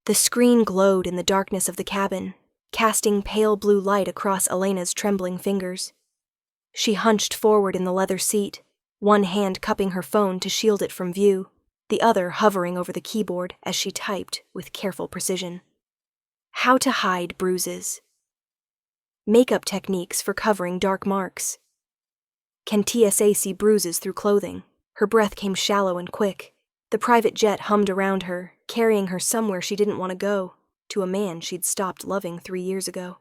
The screen glowed in the darkness of the cabin, casting pale blue light across Elena's trembling fingers. She hunched forward in the leather seat, one hand cupping her phone to shield it from view, the other hovering over the keyboard as she typed with careful precision. How to hide bruises. Makeup techniques for covering dark marks. Can TSA see bruises through clothing? Her breath came shallow and quick. The private jet hummed around her, carrying her somewhere she didn't want to go, to a man she'd stopped loving 3 years ago.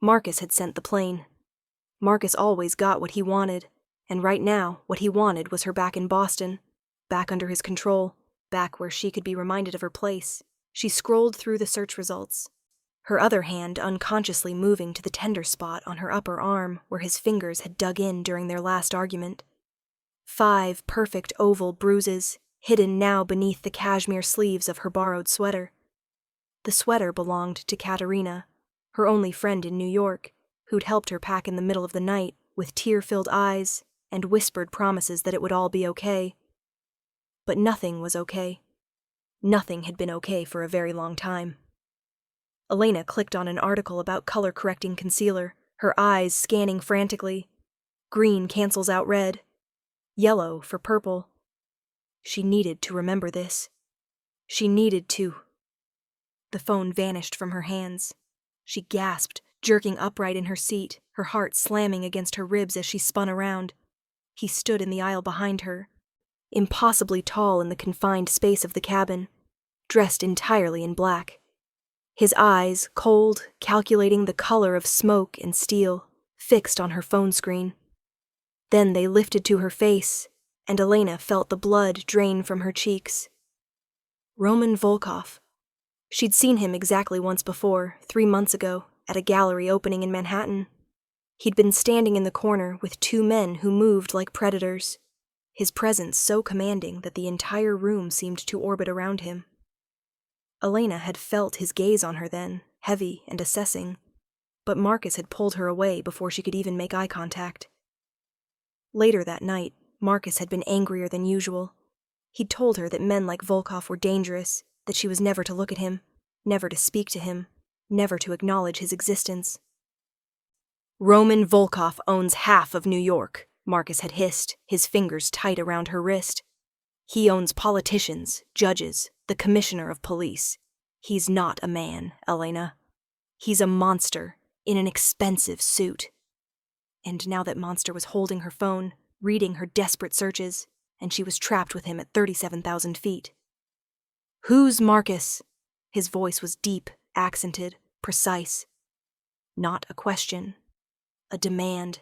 Marcus had sent the plane. Marcus always got what he wanted, and right now, what he wanted was her back in Boston, back under his control, back where she could be reminded of her place. She scrolled through the search results, her other hand unconsciously moving to the tender spot on her upper arm where his fingers had dug in during their last argument. 5 perfect oval bruises, hidden now beneath the cashmere sleeves of her borrowed sweater. The sweater belonged to Katerina, her only friend in New York, who'd helped her pack in the middle of the night with tear-filled eyes and whispered promises that it would all be okay. But nothing was okay. Nothing had been okay for a very long time. Elena clicked on an article about color-correcting concealer, her eyes scanning frantically. Green cancels out red. Yellow for purple. She needed to remember this. She needed to. The phone vanished from her hands. She gasped, jerking upright in her seat, her heart slamming against her ribs as she spun around. He stood in the aisle behind her, impossibly tall in the confined space of the cabin, dressed entirely in black. His eyes, cold, calculating the color of smoke and steel, fixed on her phone screen. Then they lifted to her face, and Elena felt the blood drain from her cheeks. Roman Volkov. She'd seen him exactly once before, 3 months ago, at a gallery opening in Manhattan. He'd been standing in the corner with 2 men who moved like predators, his presence so commanding that the entire room seemed to orbit around him. Elena had felt his gaze on her then, heavy and assessing, but Marcus had pulled her away before she could even make eye contact. Later that night, Marcus had been angrier than usual. He'd told her that men like Volkov were dangerous, that she was never to look at him, never to speak to him, never to acknowledge his existence. Roman Volkov owns half of New York, Marcus had hissed, his fingers tight around her wrist. He owns politicians, judges, the commissioner of police. He's not a man, Elena. He's a monster, in an expensive suit. And now that monster was holding her phone, reading her desperate searches, and she was trapped with him at 37,000 feet. Who's Marcus? His voice was deep, accented, precise. Not a question. A demand.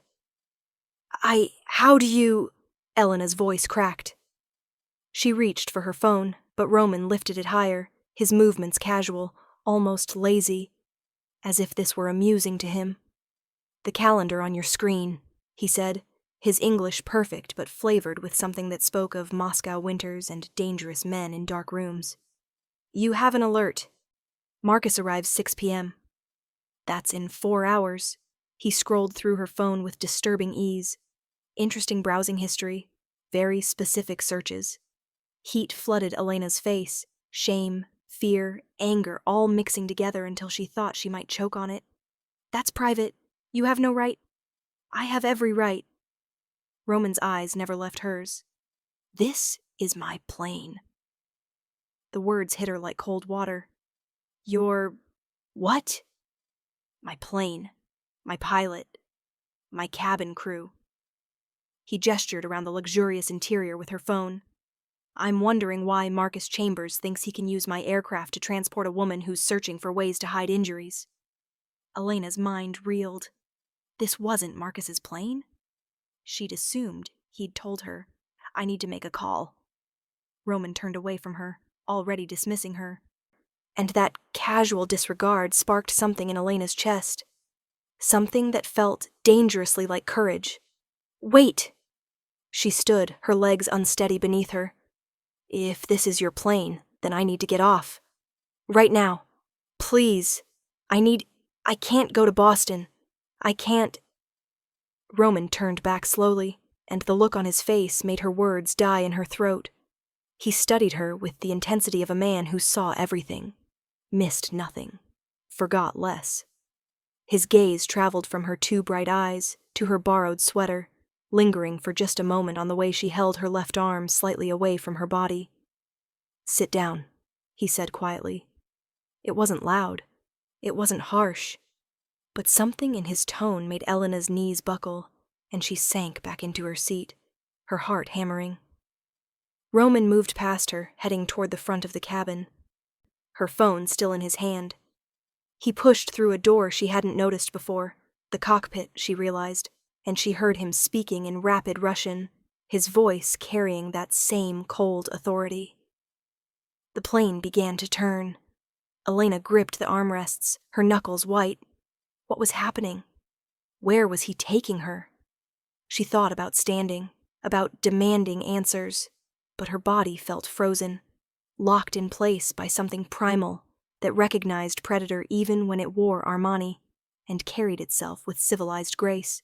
How do you... Elena's voice cracked. She reached for her phone, but Roman lifted it higher, his movements casual, almost lazy, as if this were amusing to him. The calendar on your screen, he said, his English perfect but flavored with something that spoke of Moscow winters and dangerous men in dark rooms. You have an alert. Marcus arrives 6 p.m. That's in 4 hours. He scrolled through her phone with disturbing ease. Interesting browsing history, very specific searches. Heat flooded Elena's face, shame, fear, anger all mixing together until she thought she might choke on it. That's private. You have no right. I have every right. Roman's eyes never left hers. This is my plane. The words hit her like cold water. Your... what? My plane. My pilot. My cabin crew. He gestured around the luxurious interior with her phone. I'm wondering why Marcus Chambers thinks he can use my aircraft to transport a woman who's searching for ways to hide injuries. Elena's mind reeled. This wasn't Marcus's plane? She'd assumed he'd told her, I need to make a call. Roman turned away from her, already dismissing her. And that casual disregard sparked something in Elena's chest. Something that felt dangerously like courage. Wait! She stood, her legs unsteady beneath her. If this is your plane, then I need to get off. Right now. Please. I can't go to Boston. I can't... Roman turned back slowly, and the look on his face made her words die in her throat. He studied her with the intensity of a man who saw everything, missed nothing, forgot less. His gaze traveled from her two bright eyes to her borrowed sweater, lingering for just a moment on the way she held her left arm slightly away from her body. "Sit down," he said quietly. It wasn't loud. It wasn't harsh. But something in his tone made Elena's knees buckle, and she sank back into her seat, her heart hammering. Roman moved past her, heading toward the front of the cabin, her phone still in his hand. He pushed through a door she hadn't noticed before, the cockpit, she realized, and she heard him speaking in rapid Russian, his voice carrying that same cold authority. The plane began to turn. Elena gripped the armrests, her knuckles white. What was happening? Where was he taking her? She thought about standing, about demanding answers, but her body felt frozen, locked in place by something primal that recognized Predator even when it wore Armani and carried itself with civilized grace.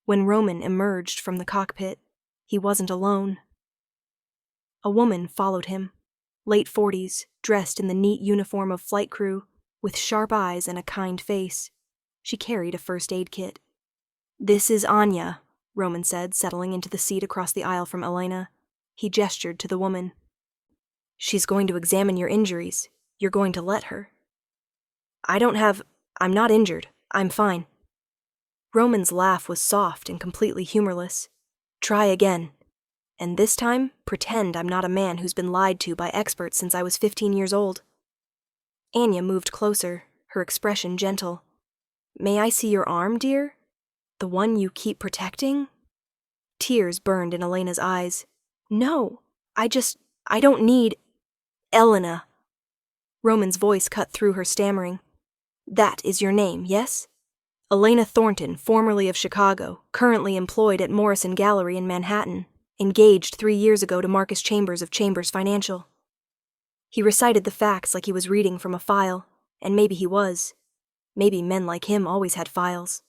When Roman emerged from the cockpit, he wasn't alone. A woman followed him, late 40s, dressed in the neat uniform of flight crew, with sharp eyes and a kind face. She carried a first aid kit. "This is Anya," Roman said, settling into the seat across the aisle from Elena. He gestured to the woman. "She's going to examine your injuries. You're going to let her." I'm not injured. I'm fine." Roman's laugh was soft and completely humorless. "Try again. And this time, pretend I'm not a man who's been lied to by experts since I was 15 years old." Anya moved closer, her expression gentle. "May I see your arm, dear? The one you keep protecting?" Tears burned in Elena's eyes. "No, I don't need... Elena." Roman's voice cut through her stammering. "That is your name, yes? Elena Thornton, formerly of Chicago, currently employed at Morrison Gallery in Manhattan, engaged 3 years ago to Marcus Chambers of Chambers Financial." He recited the facts like he was reading from a file, and maybe he was. Maybe men like him always had files.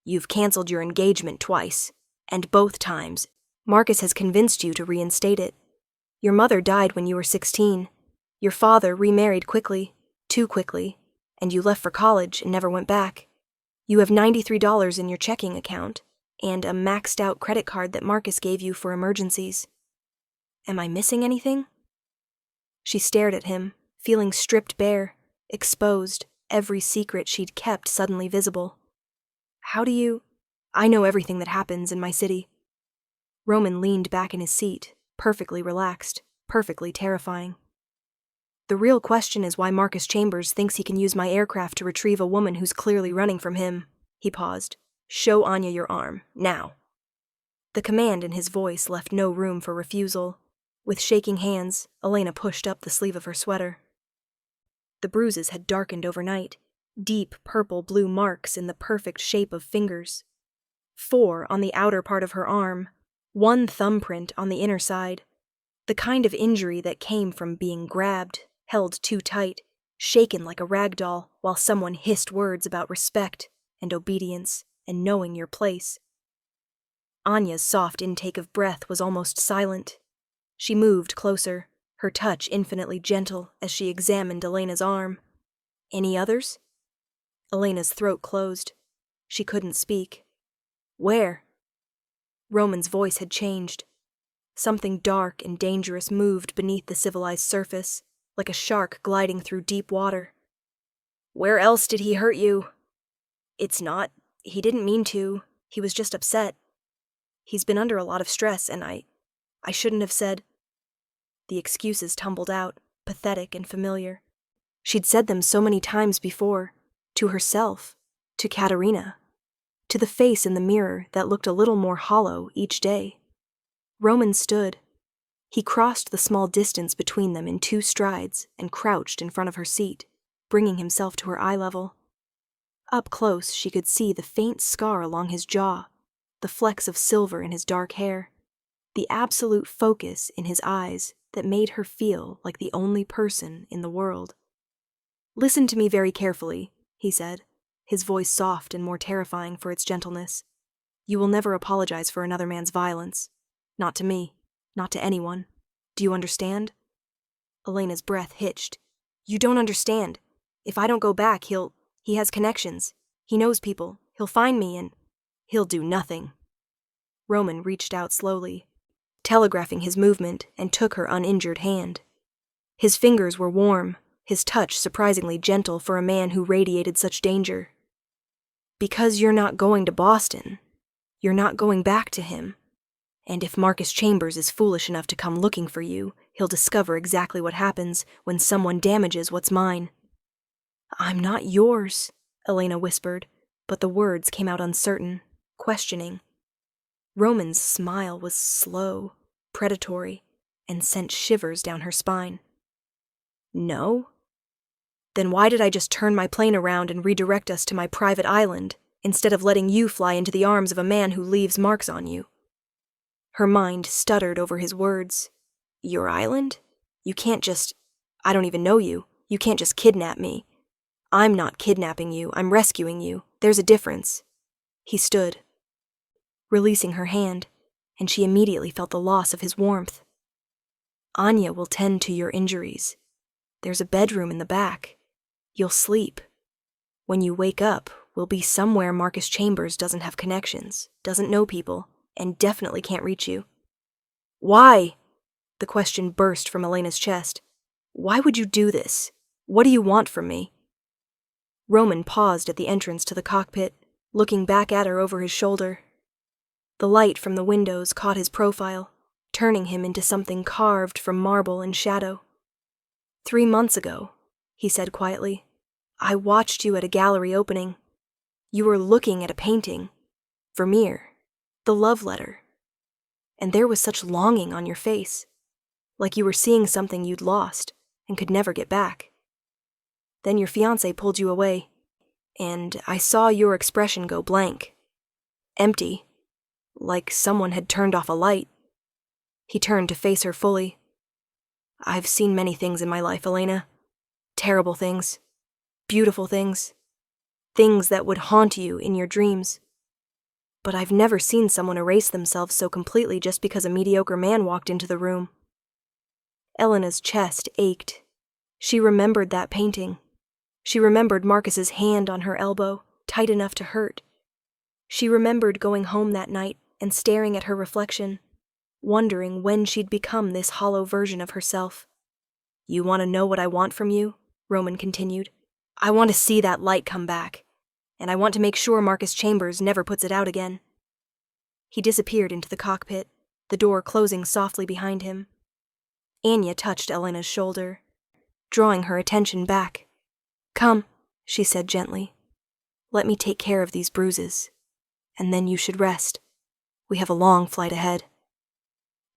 "You've canceled your engagement twice, and both times, Marcus has convinced you to reinstate it. Your mother died when you were 16. Your father remarried quickly, too quickly, and you left for college and never went back. You have $93 in your checking account, and a maxed-out credit card that Marcus gave you for emergencies. Am I missing anything?" She stared at him, feeling stripped bare, exposed, every secret she'd kept suddenly visible. I know everything that happens in my city." Roman leaned back in his seat, perfectly relaxed, perfectly terrifying. "The real question is why Marcus Chambers thinks he can use my aircraft to retrieve a woman who's clearly running from him." He paused. "Show Anya your arm, now." The command in his voice left no room for refusal. With shaking hands, Elena pushed up the sleeve of her sweater. The bruises had darkened overnight, deep purple-blue marks in the perfect shape of fingers. 4 on the outer part of her arm, 1 thumbprint on the inner side. The kind of injury that came from being grabbed, held too tight, shaken like a rag doll while someone hissed words about respect and obedience and knowing your place. Anya's soft intake of breath was almost silent. She moved closer, her touch infinitely gentle as she examined Elena's arm. "Any others?" Elena's throat closed. She couldn't speak. "Where?" Roman's voice had changed. Something dark and dangerous moved beneath the civilized surface, like a shark gliding through deep water. "Where else did he hurt you?" He didn't mean to. He was just upset. He's been under a lot of stress, and I shouldn't have said..." The excuses tumbled out, pathetic and familiar. She'd said them so many times before, to herself, to Katerina, to the face in the mirror that looked a little more hollow each day. Roman stood. He crossed the small distance between them in 2 strides and crouched in front of her seat, bringing himself to her eye level. Up close, she could see the faint scar along his jaw, the flecks of silver in his dark hair, the absolute focus in his eyes that made her feel like the only person in the world. "Listen to me very carefully," he said, his voice soft and more terrifying for its gentleness. "You will never apologize for another man's violence. Not to me. Not to anyone. Do you understand? Elena's breath hitched. You don't understand. If I don't go back, he has connections. He knows people. He'll find me and he'll do nothing. Roman reached out slowly, telegraphing his movement, and took her uninjured hand. His fingers were warm, his touch surprisingly gentle for a man who radiated such danger. Because you're not going to Boston. You're not going back to him. And if Marcus Chambers is foolish enough to come looking for you, he'll discover exactly what happens when someone damages what's mine. I'm not yours, Elena whispered, but the words came out uncertain, questioning. Roman's smile was slow, predatory, and sent shivers down her spine. No? Then why did I just turn my plane around and redirect us to my private island, instead of letting you fly into the arms of a man who leaves marks on you? Her mind stuttered over his words. Your island? You can't just... I don't even know you. You can't just kidnap me. I'm not kidnapping you. I'm rescuing you. There's a difference. He stood, releasing her hand, and she immediately felt the loss of his warmth. Anya will tend to your injuries. There's a bedroom in the back. You'll sleep. When you wake up, we'll be somewhere Marcus Chambers doesn't have connections, doesn't know people, and definitely can't reach you. Why? The question burst from Elena's chest. Why would you do this? What do you want from me? Roman paused at the entrance to the cockpit, looking back at her over his shoulder. The light from the windows caught his profile, turning him into something carved from marble and shadow. 3 months ago, he said quietly, I watched you at a gallery opening. You were looking at a painting. Vermeer. The love letter. And there was such longing on your face, like you were seeing something you'd lost and could never get back. Then your fiancé pulled you away, and I saw your expression go blank. Empty, like someone had turned off a light. He turned to face her fully. I've seen many things in my life, Elena. Terrible things. Beautiful things. Things that would haunt you in your dreams. But I've never seen someone erase themselves so completely just because a mediocre man walked into the room. Elena's chest ached. She remembered that painting. She remembered Marcus's hand on her elbow, tight enough to hurt. She remembered going home that night and staring at her reflection, wondering when she'd become this hollow version of herself. You want to know what I want from you? Roman continued. I want to see that light come back, and I want to make sure Marcus Chambers never puts it out again. He disappeared into the cockpit, the door closing softly behind him. Anya touched Elena's shoulder, drawing her attention back. Come, she said gently. Let me take care of these bruises, and then you should rest. We have a long flight ahead.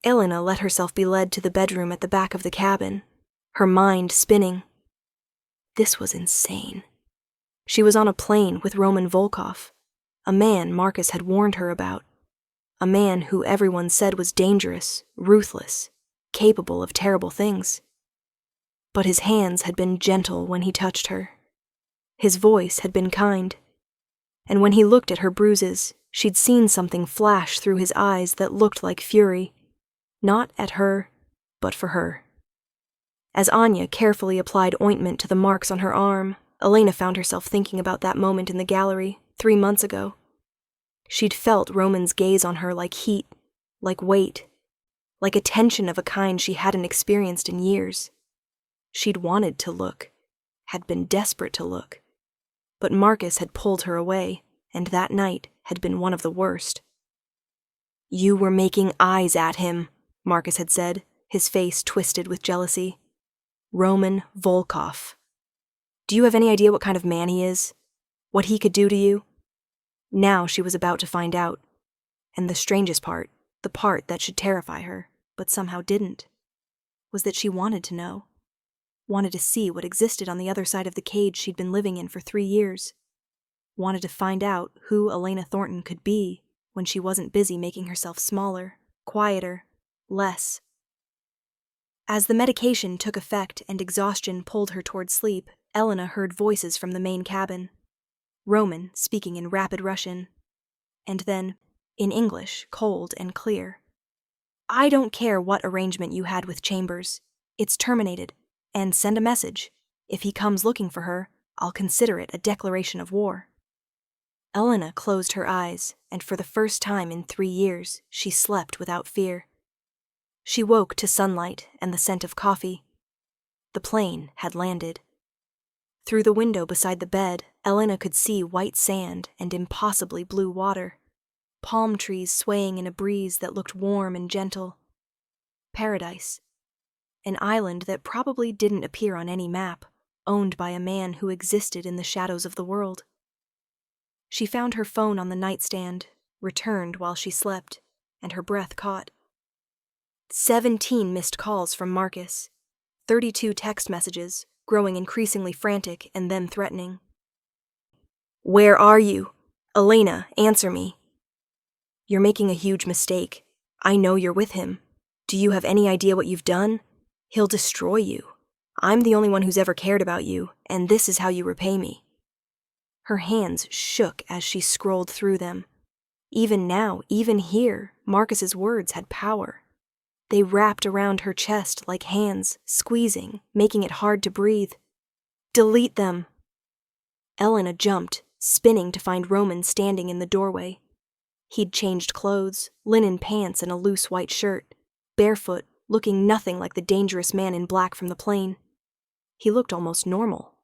Elena let herself be led to the bedroom at the back of the cabin, her mind spinning. This was insane. She was on a plane with Roman Volkov, a man Marcus had warned her about, a man who everyone said was dangerous, ruthless, capable of terrible things. But his hands had been gentle when he touched her. His voice had been kind. And when he looked at her bruises, she'd seen something flash through his eyes that looked like fury, not at her, but for her. As Anya carefully applied ointment to the marks on her arm, Elena found herself thinking about that moment in the gallery 3 months ago. She'd felt Roman's gaze on her like heat, like weight, like a tension of a kind she hadn't experienced in years. She'd wanted to look, had been desperate to look. But Marcus had pulled her away, and that night had been one of the worst. You were making eyes at him, Marcus had said, his face twisted with jealousy. Roman Volkov. Do you have any idea what kind of man he is? What he could do to you? Now she was about to find out. And the strangest part, the part that should terrify her, but somehow didn't, was that she wanted to know. Wanted to see what existed on the other side of the cage she'd been living in for 3 years. Wanted to find out who Elena Thornton could be when she wasn't busy making herself smaller, quieter, less. As the medication took effect and exhaustion pulled her toward sleep, Elena heard voices from the main cabin. Roman speaking in rapid Russian, and then, in English, cold and clear. I don't care what arrangement you had with Chambers. It's terminated. And send a message. If he comes looking for her, I'll consider it a declaration of war. Elena closed her eyes, and for the first time in 3 years, she slept without fear. She woke to sunlight and the scent of coffee. The plane had landed. Through the window beside the bed, Elena could see white sand and impossibly blue water. Palm trees swaying in a breeze that looked warm and gentle. Paradise. An island that probably didn't appear on any map, owned by a man who existed in the shadows of the world. She found her phone on the nightstand, returned while she slept, and her breath caught. 17 missed calls from Marcus. 32 text messages, growing increasingly frantic and then threatening. Where are you? Elena, answer me. You're making a huge mistake. I know you're with him. Do you have any idea what you've done? He'll destroy you. I'm the only one who's ever cared about you, and this is how you repay me. Her hands shook as she scrolled through them. Even now, even here, Marcus's words had power. They wrapped around her chest like hands, squeezing, making it hard to breathe. Delete them. Elena jumped, spinning to find Roman standing in the doorway. He'd changed clothes, linen pants and a loose white shirt, barefoot, looking nothing like the dangerous man in black from the plane. He looked almost normal,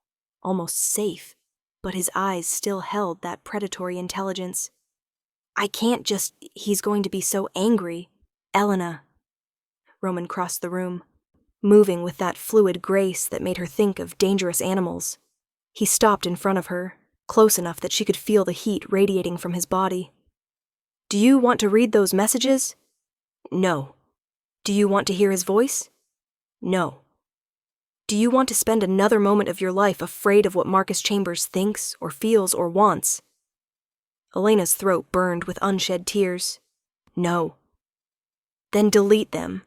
almost safe, but his eyes still held that predatory intelligence. I can't just... He's going to be so angry. Elena. Roman crossed the room, moving with that fluid grace that made her think of dangerous animals. He stopped in front of her, close enough that she could feel the heat radiating from his body. Do you want to read those messages? No. Do you want to hear his voice? No. Do you want to spend another moment of your life afraid of what Marcus Chambers thinks or feels or wants? Elena's throat burned with unshed tears. No. Then delete them.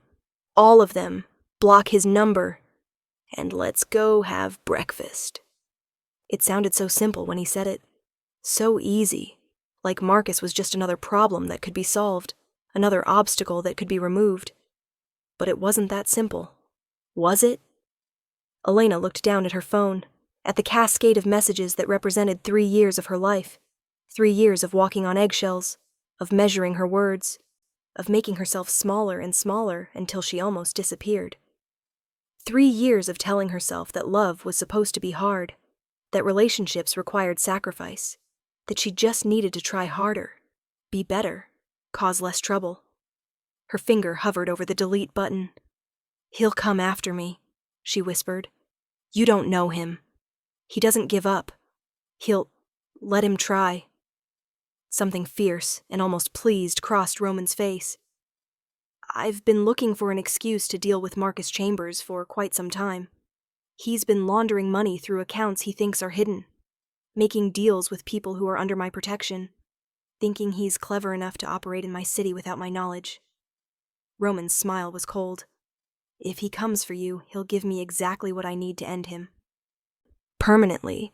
All of them. Block his number. And let's go have breakfast. It sounded so simple when he said it. So easy. Like Marcus was just another problem that could be solved, another obstacle that could be removed. But it wasn't that simple. Was it? Elena looked down at her phone, at the cascade of messages that represented 3 years of her life, 3 years of walking on eggshells, of measuring her words, of making herself smaller and smaller until she almost disappeared. 3 years of telling herself that love was supposed to be hard, that relationships required sacrifice, that she just needed to try harder, be better, cause less trouble. Her finger hovered over the delete button. He'll come after me, she whispered. You don't know him. He doesn't give up. Let him try. Something fierce and almost pleased crossed Roman's face. I've been looking for an excuse to deal with Marcus Chambers for quite some time. He's been laundering money through accounts he thinks are hidden, making deals with people who are under my protection, thinking he's clever enough to operate in my city without my knowledge. Roman's smile was cold. If he comes for you, he'll give me exactly what I need to end him. Permanently.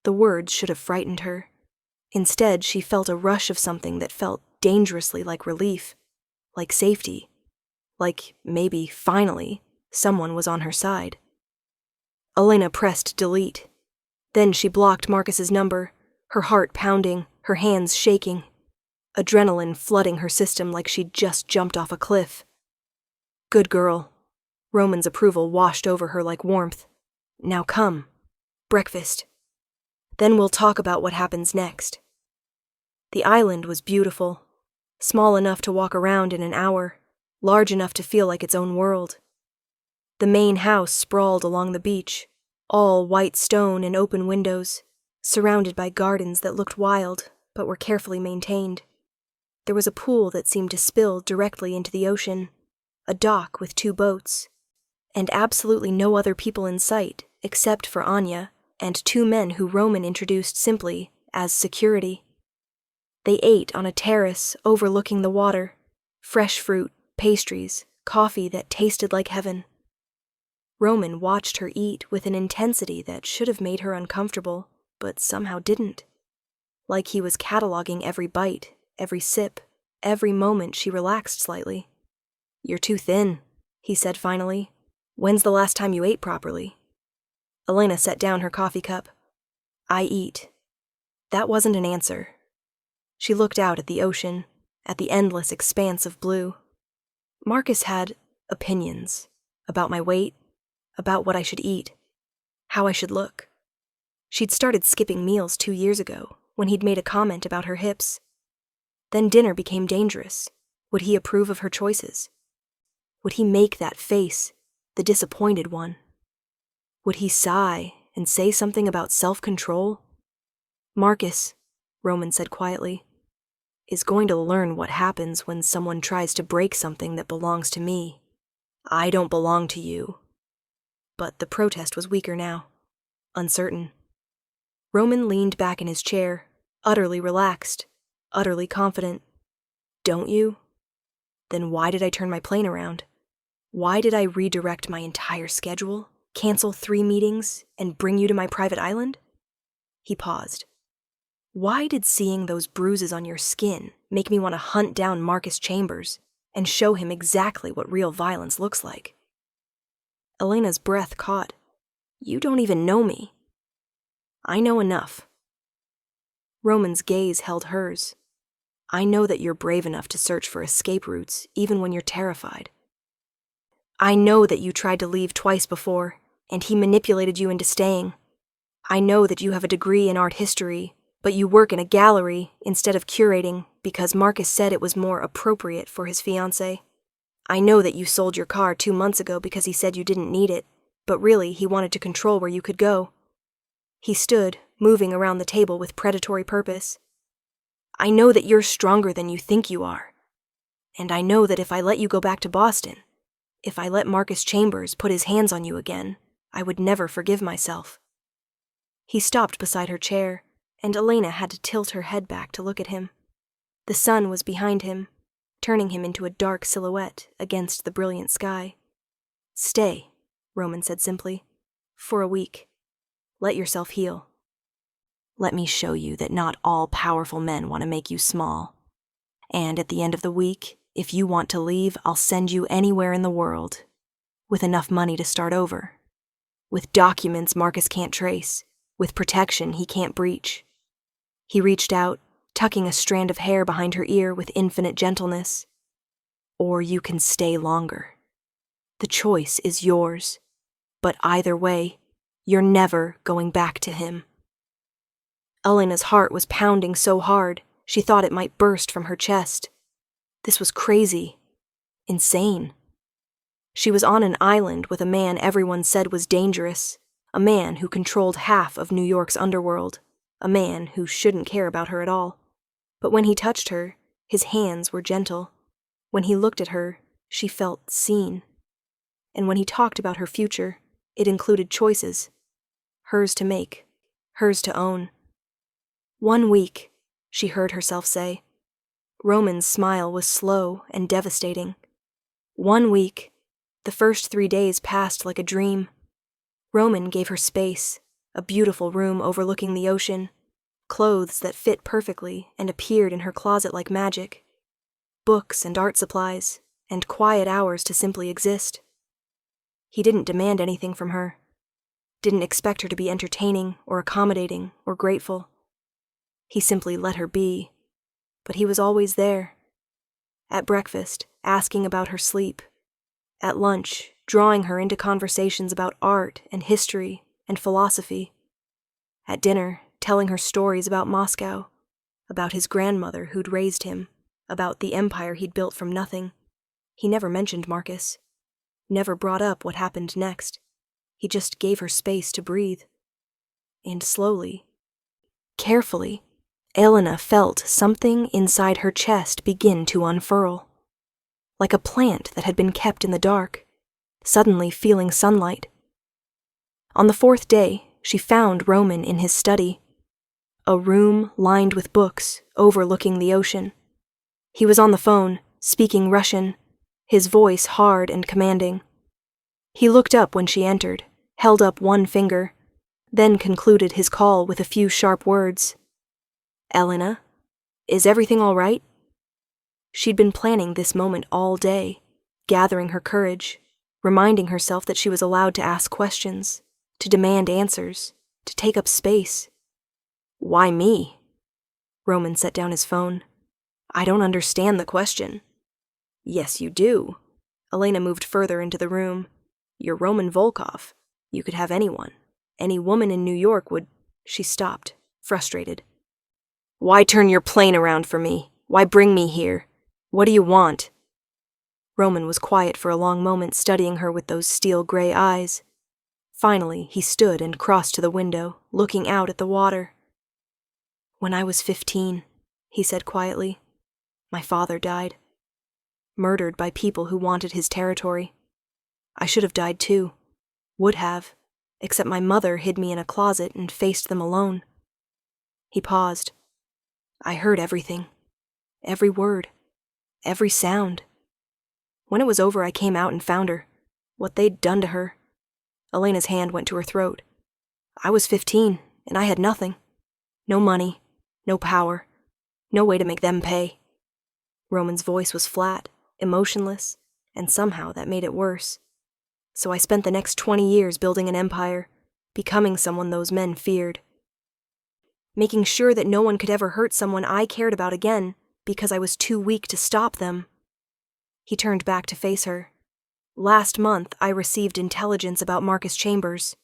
The words should have frightened her. Instead, she felt a rush of something that felt dangerously like relief, like safety, like maybe, finally, someone was on her side. Elena pressed delete. Then she blocked Marcus's number, her heart pounding, her hands shaking, adrenaline flooding her system like she'd just jumped off a cliff. Good girl. Roman's approval washed over her like warmth. Now come. Breakfast. Then we'll talk about what happens next. The island was beautiful, small enough to walk around in an hour, large enough to feel like its own world. The main house sprawled along the beach, all white stone and open windows, surrounded by gardens that looked wild but were carefully maintained. There was a pool that seemed to spill directly into the ocean, a dock with 2 boats, and absolutely no other people in sight except for Anya and 2 men who Roman introduced simply as security. They ate on a terrace overlooking the water, fresh fruit, pastries, coffee that tasted like heaven. Roman watched her eat with an intensity that should have made her uncomfortable, but somehow didn't. Like he was cataloging every bite, every sip, every moment she relaxed slightly. You're too thin, he said finally. When's the last time you ate properly? Elena set down her coffee cup. I eat. That wasn't an answer. She looked out at the ocean, at the endless expanse of blue. Marcus had opinions about my weight, about what I should eat, how I should look. She'd started skipping meals 2 years ago, when he'd made a comment about her hips. Then dinner became dangerous. Would he approve of her choices? Would he make that face, the disappointed one? Would he sigh and say something about self-control? Marcus, Roman said quietly, is going to learn what happens when someone tries to break something that belongs to me. I don't belong to you. But the protest was weaker now, uncertain. Roman leaned back in his chair, utterly relaxed, utterly confident. Don't you? Then why did I turn my plane around? Why did I redirect my entire schedule, cancel 3 meetings, and bring you to my private island? He paused. Why did seeing those bruises on your skin make me want to hunt down Marcus Chambers and show him exactly what real violence looks like? Elena's breath caught. You don't even know me. I know enough. Roman's gaze held hers. I know that you're brave enough to search for escape routes even when you're terrified. I know that you tried to leave twice before, and he manipulated you into staying. I know that you have a degree in art history, but you work in a gallery instead of curating because Marcus said it was more appropriate for his fiancée. I know that you sold your car 2 months ago because he said you didn't need it, but really he wanted to control where you could go. He stood, moving around the table with predatory purpose. I know that you're stronger than you think you are. And I know that if I let you go back to Boston, if I let Marcus Chambers put his hands on you again, I would never forgive myself. He stopped beside her chair, and Elena had to tilt her head back to look at him. The sun was behind him, turning him into a dark silhouette against the brilliant sky. Stay, Roman said simply, for a week. Let yourself heal. Let me show you that not all powerful men want to make you small. And at the end of the week, if you want to leave, I'll send you anywhere in the world, with enough money to start over, with documents Marcus can't trace, with protection he can't breach. He reached out, tucking a strand of hair behind her ear with infinite gentleness. Or you can stay longer. The choice is yours, but either way, you're never going back to him. Elena's heart was pounding so hard, she thought it might burst from her chest. This was crazy, insane. She was on an island with a man everyone said was dangerous, a man who controlled half of New York's underworld, a man who shouldn't care about her at all. But when he touched her, his hands were gentle. When he looked at her, she felt seen. And when he talked about her future, it included choices. Hers to make, hers to own. 1 week, she heard herself say. Roman's smile was slow and devastating. 1 week. The first 3 days passed like a dream. Roman gave her space, a beautiful room overlooking the ocean, clothes that fit perfectly and appeared in her closet like magic, books and art supplies, and quiet hours to simply exist. He didn't demand anything from her, didn't expect her to be entertaining or accommodating or grateful. He simply let her be, but he was always there. At breakfast, asking about her sleep. At lunch, drawing her into conversations about art and history and philosophy. At dinner, telling her stories about Moscow, about his grandmother who'd raised him, about the empire he'd built from nothing. He never mentioned Marcus, never brought up what happened next. He just gave her space to breathe. And slowly, carefully, Elena felt something inside her chest begin to unfurl. Like a plant that had been kept in the dark, suddenly feeling sunlight. On the 4th day, she found Roman in his study, a room lined with books overlooking the ocean. He was on the phone, speaking Russian, his voice hard and commanding. He looked up when she entered, held up 1 finger, then concluded his call with a few sharp words. Elena, is everything all right? She'd been planning this moment all day, gathering her courage, reminding herself that she was allowed to ask questions, to demand answers, to take up space. Why me? Roman set down his phone. I don't understand the question. Yes, you do. Elena moved further into the room. You're Roman Volkov. You could have anyone. Any woman in New York would... She stopped, frustrated. Why turn your plane around for me? Why bring me here? What do you want? Roman was quiet for a long moment, studying her with those steel-gray eyes. Finally, he stood and crossed to the window, looking out at the water. When I was 15, he said quietly, my father died. Murdered by people who wanted his territory. I should have died too. Would have, except my mother hid me in a closet and faced them alone. He paused. I heard everything. Every word. Every sound. When it was over, I came out and found her. What they'd done to her. Elena's hand went to her throat. I was 15, and I had nothing. No money. No power. No way to make them pay. Roman's voice was flat, emotionless, and somehow that made it worse. So I spent the next 20 years building an empire, becoming someone those men feared. Making sure that no one could ever hurt someone I cared about again because I was too weak to stop them. He turned back to face her. Last month, I received intelligence about Marcus Chambers,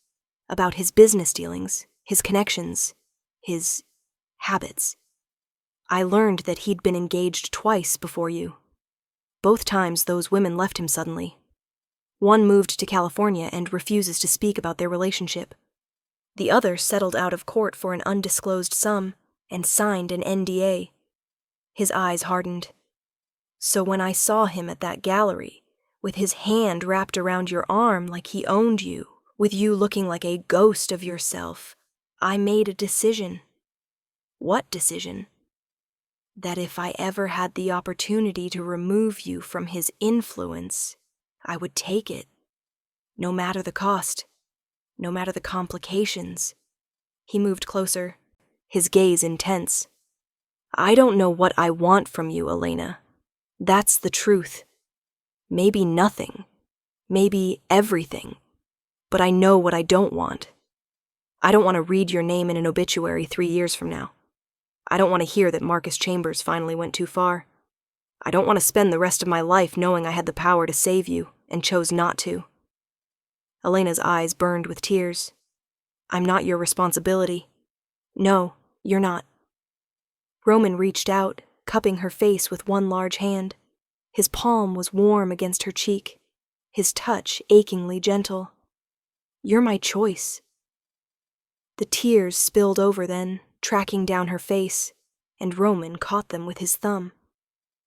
about his business dealings, his connections, his habits. I learned that he'd been engaged twice before you. Both times those women left him suddenly. One moved to California and refuses to speak about their relationship. The other settled out of court for an undisclosed sum and signed an NDA. His eyes hardened. So when I saw him at that gallery, with his hand wrapped around your arm like he owned you, with you looking like a ghost of yourself, I made a decision. What decision? That if I ever had the opportunity to remove you from his influence, I would take it. No matter the cost. No matter the complications. He moved closer, his gaze intense. I don't know what I want from you, Elena. That's the truth. Maybe nothing. Maybe everything. But I know what I don't want. I don't want to read your name in an obituary 3 years from now. I don't want to hear that Marcus Chambers finally went too far. I don't want to spend the rest of my life knowing I had the power to save you and chose not to. Elena's eyes burned with tears. I'm not your responsibility. No, you're not. Roman reached out, cupping her face with one large hand. His palm was warm against her cheek, his touch achingly gentle. You're my choice. The tears spilled over then, tracking down her face, and Roman caught them with his thumb.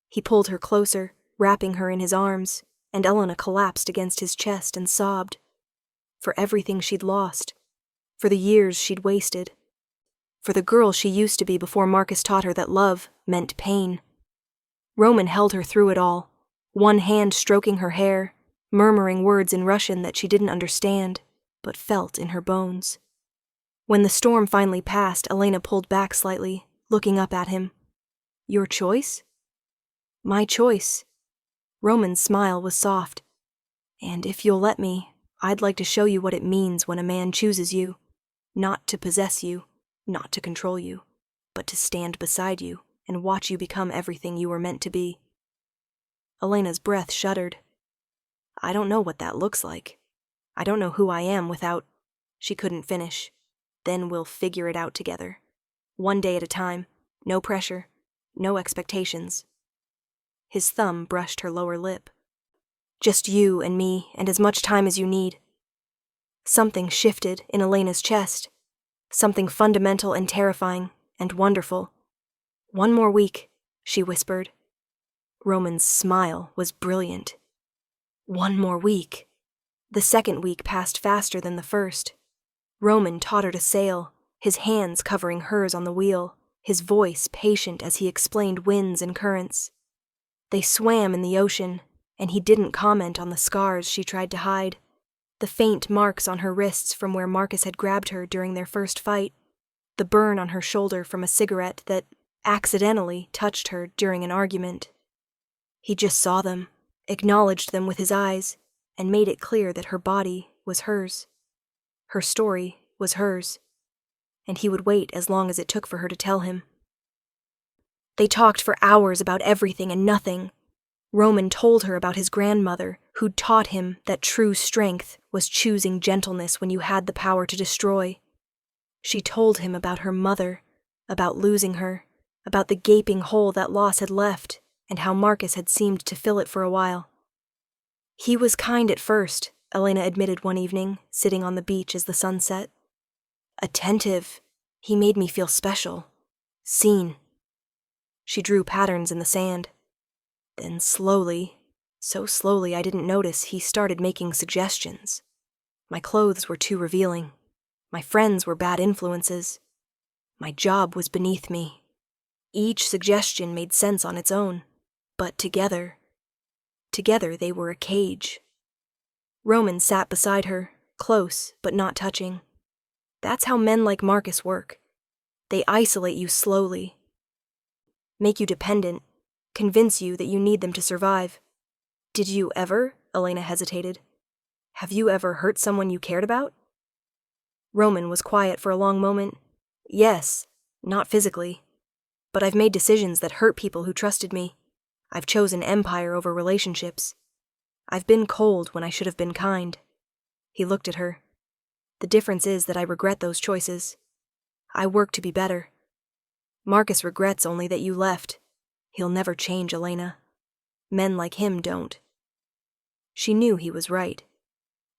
He pulled her closer, wrapping her in his arms, and Elena collapsed against his chest and sobbed. For everything she'd lost, for the years she'd wasted, for the girl she used to be before Marcus taught her that love meant pain. Roman held her through it all, one hand stroking her hair, murmuring words in Russian that she didn't understand, but felt in her bones. When the storm finally passed, Elena pulled back slightly, looking up at him. Your choice? My choice. Roman's smile was soft. And if you'll let me, I'd like to show you what it means when a man chooses you, not to possess you, not to control you, but to stand beside you and watch you become everything you were meant to be. Elena's breath shuddered. I don't know what that looks like. I don't know who I am without... She couldn't finish. Then we'll figure it out together. One day at a time. No pressure. No expectations. His thumb brushed her lower lip. Just you and me, and as much time as you need. Something shifted in Elena's chest. Something fundamental and terrifying, and wonderful. 1 more week, she whispered. Roman's smile was brilliant. 1 more week. The second week passed faster than the first. Roman taught her to sail, his hands covering hers on the wheel, his voice patient as he explained winds and currents. They swam in the ocean, and he didn't comment on the scars she tried to hide, the faint marks on her wrists from where Marcus had grabbed her during their first fight, the burn on her shoulder from a cigarette that accidentally touched her during an argument. He just saw them, acknowledged them with his eyes, and made it clear that her body was hers. Her story was hers, and he would wait as long as it took for her to tell him. They talked for hours about everything and nothing. Roman told her about his grandmother, who'd taught him that true strength was choosing gentleness when you had the power to destroy. She told him about her mother, about losing her, about the gaping hole that loss had left, and how Marcus had seemed to fill it for a while. He was kind at first, Elena admitted one evening, sitting on the beach as the sun set. Attentive. He made me feel special. Seen. She drew patterns in the sand. Then slowly, so slowly I didn't notice, he started making suggestions. My clothes were too revealing. My friends were bad influences. My job was beneath me. Each suggestion made sense on its own, but together they were a cage. Roman sat beside her, close but not touching. That's how men like Marcus work. They isolate you slowly, make you dependent, convince you that you need them to survive. Did you ever? Elena hesitated. Have you ever hurt someone you cared about? Roman was quiet for a long moment. Yes, not physically. But I've made decisions that hurt people who trusted me. I've chosen empire over relationships. I've been cold when I should have been kind. He looked at her. The difference is that I regret those choices. I work to be better. Marcus regrets only that you left. He'll never change, Elena. Men like him don't. She knew he was right.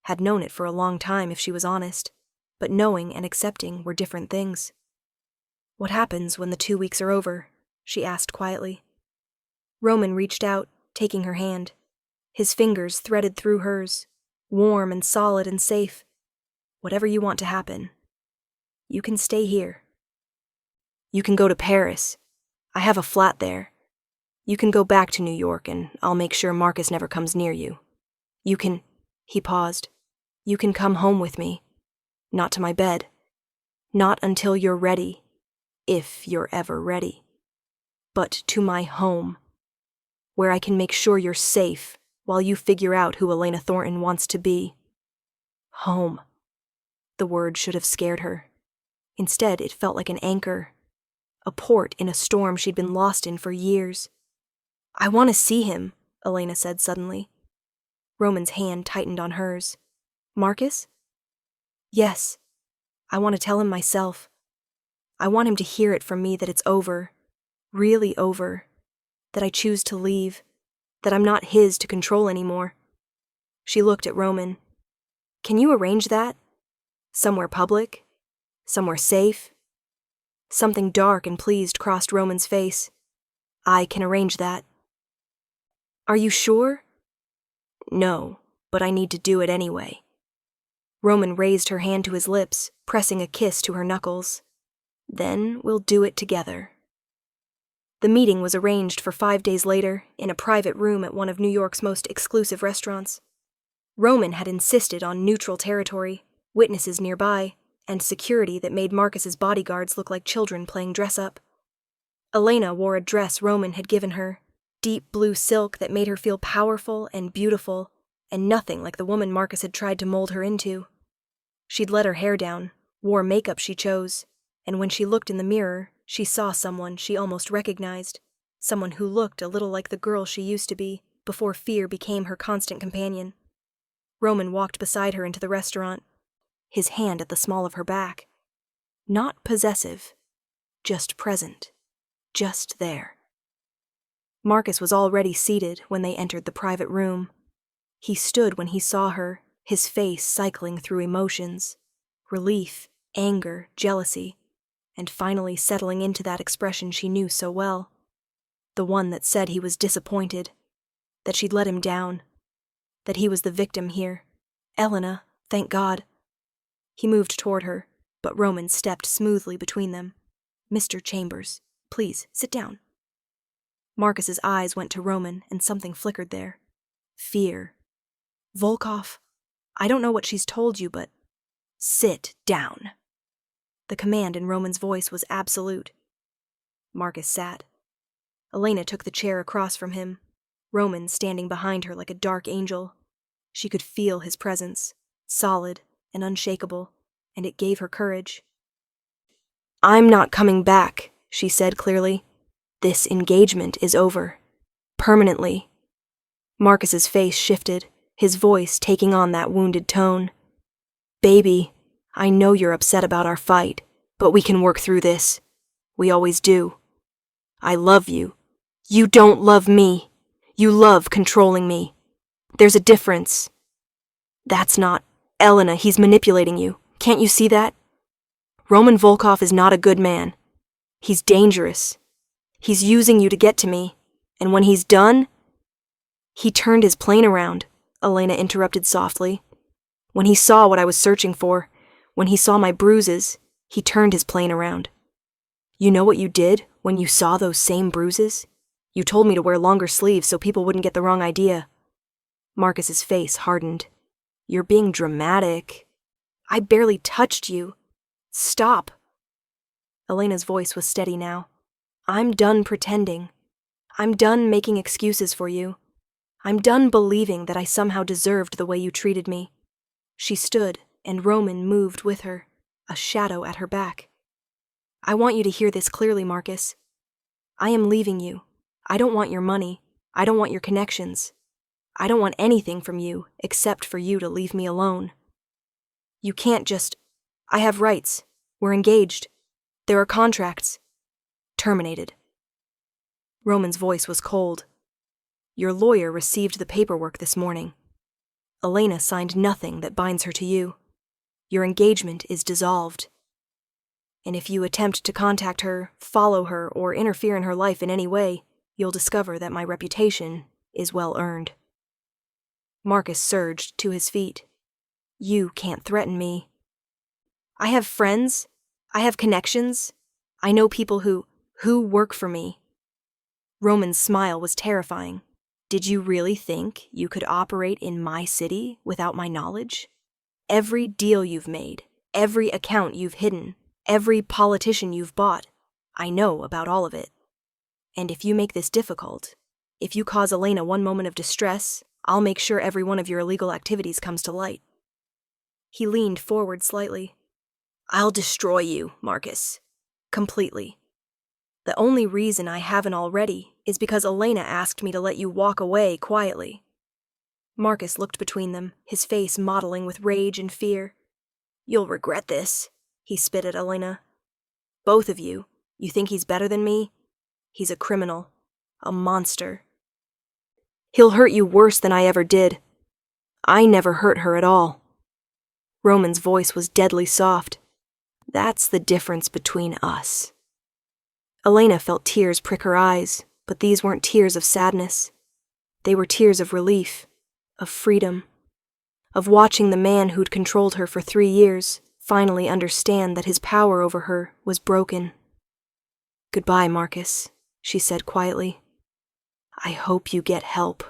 Had known it for a long time if she was honest, but knowing and accepting were different things. What happens when the 2 weeks are over? She asked quietly. Roman reached out, taking her hand. His fingers threaded through hers, warm and solid and safe. Whatever you want to happen. You can stay here. You can go to Paris. I have a flat there. You can go back to New York, and I'll make sure Marcus never comes near you. You can... He paused. You can come home with me. Not to my bed. Not until you're ready. If you're ever ready. But to my home. Where I can make sure you're safe while you figure out who Elena Thornton wants to be. Home. The word should have scared her. Instead, it felt like an anchor. A port in a storm she'd been lost in for years. I want to see him, Elena said suddenly. Roman's hand tightened on hers. Marcus? Yes. I want to tell him myself. I want him to hear it from me that it's over. Really over. That I choose to leave. That I'm not his to control anymore. She looked at Roman. Can you arrange that? Somewhere public? Somewhere safe? Something dark and pleased crossed Roman's face. I can arrange that. Are you sure? No, but I need to do it anyway. Roman raised her hand to his lips, pressing a kiss to her knuckles. Then we'll do it together. The meeting was arranged for 5 days later, in a private room at one of New York's most exclusive restaurants. Roman had insisted on neutral territory, witnesses nearby, and security that made Marcus's bodyguards look like children playing dress-up. Elena wore a dress Roman had given her, deep blue silk that made her feel powerful and beautiful, and nothing like the woman Marcus had tried to mold her into. She'd let her hair down, wore makeup she chose, and when she looked in the mirror, she saw someone she almost recognized, someone who looked a little like the girl she used to be, before fear became her constant companion. Roman walked beside her into the restaurant, his hand at the small of her back. Not possessive, just present, just there. Marcus was already seated when they entered the private room. He stood when he saw her, his face cycling through emotions, relief, anger, jealousy, and finally settling into that expression she knew so well, the one that said he was disappointed, that she'd let him down, that he was the victim here. Elena, thank God. He moved toward her, but Roman stepped smoothly between them. Mr. Chambers, please, sit down. Marcus's eyes went to Roman, and something flickered there. Fear. Volkov, I don't know what she's told you, but sit down. The command in Roman's voice was absolute. Marcus sat. Elena took the chair across from him, Roman standing behind her like a dark angel. She could feel his presence, solid and unshakable, and it gave her courage. "I'm not coming back," she said clearly. "This engagement is over. Permanently." Marcus's face shifted, his voice taking on that wounded tone. "Baby, I know you're upset about our fight, but we can work through this. We always do. I love you. You don't love me. You love controlling me. There's a difference." "That's not... Elena, he's manipulating you. Can't you see that? Roman Volkov is not a good man. He's dangerous. He's using you to get to me. And when he's done..." "He turned his plane around," Elena interrupted softly. "When he saw what I was searching for, when he saw my bruises, he turned his plane around. You know what you did when you saw those same bruises? You told me to wear longer sleeves so people wouldn't get the wrong idea." Marcus's face hardened. "You're being dramatic. I barely touched you. Stop." Elena's voice was steady now. "I'm done pretending. I'm done making excuses for you. I'm done believing that I somehow deserved the way you treated me." She stood, and Roman moved with her, a shadow at her back. "I want you to hear this clearly, Marcus. I am leaving you. I don't want your money. I don't want your connections. I don't want anything from you except for you to leave me alone. You can't just... I have rights. We're engaged. There are contracts. Terminated." Roman's voice was cold. "Your lawyer received the paperwork this morning. Elena signed nothing that binds her to you. Your engagement is dissolved. And if you attempt to contact her, follow her, or interfere in her life in any way, you'll discover that my reputation is well earned." Marcus surged to his feet. "You can't threaten me. I have friends. I have connections. I know people who work for me." Roman's smile was terrifying. "Did you really think you could operate in my city without my knowledge? Every deal you've made, every account you've hidden, every politician you've bought, I know about all of it. And if you make this difficult, if you cause Elena one moment of distress, I'll make sure every one of your illegal activities comes to light." He leaned forward slightly. "I'll destroy you, Marcus. Completely. The only reason I haven't already is because Elena asked me to let you walk away quietly." Marcus looked between them, his face mottling with rage and fear. "You'll regret this," he spit at Elena. "Both of you. You think he's better than me? He's a criminal. A monster. He'll hurt you worse than I ever did. I never hurt her at all." Roman's voice was deadly soft. "That's the difference between us." Elena felt tears prick her eyes, but these weren't tears of sadness. They were tears of relief, of freedom, of watching the man who'd controlled her for 3 years finally understand that his power over her was broken. "Goodbye, Marcus," she said quietly. "I hope you get help.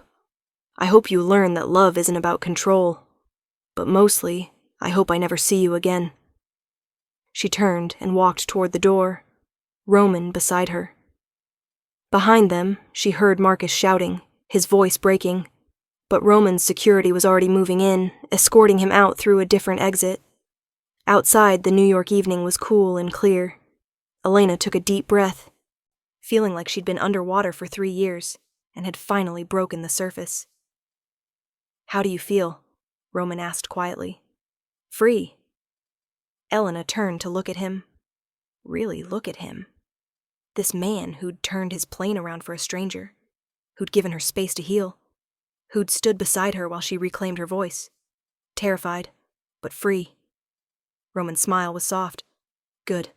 I hope you learn that love isn't about control. But mostly, I hope I never see you again." She turned and walked toward the door, Roman beside her. Behind them, she heard Marcus shouting, his voice breaking, but Roman's security was already moving in, escorting him out through a different exit. Outside, the New York evening was cool and clear. Elena took a deep breath, feeling like she'd been underwater for 3 years and had finally broken the surface. "How do you feel?" Roman asked quietly. "Free." Elena turned to look at him. Really look at him. This man who'd turned his plane around for a stranger, who'd given her space to heal, who'd stood beside her while she reclaimed her voice. Terrified, but free. Roman's smile was soft. "Good.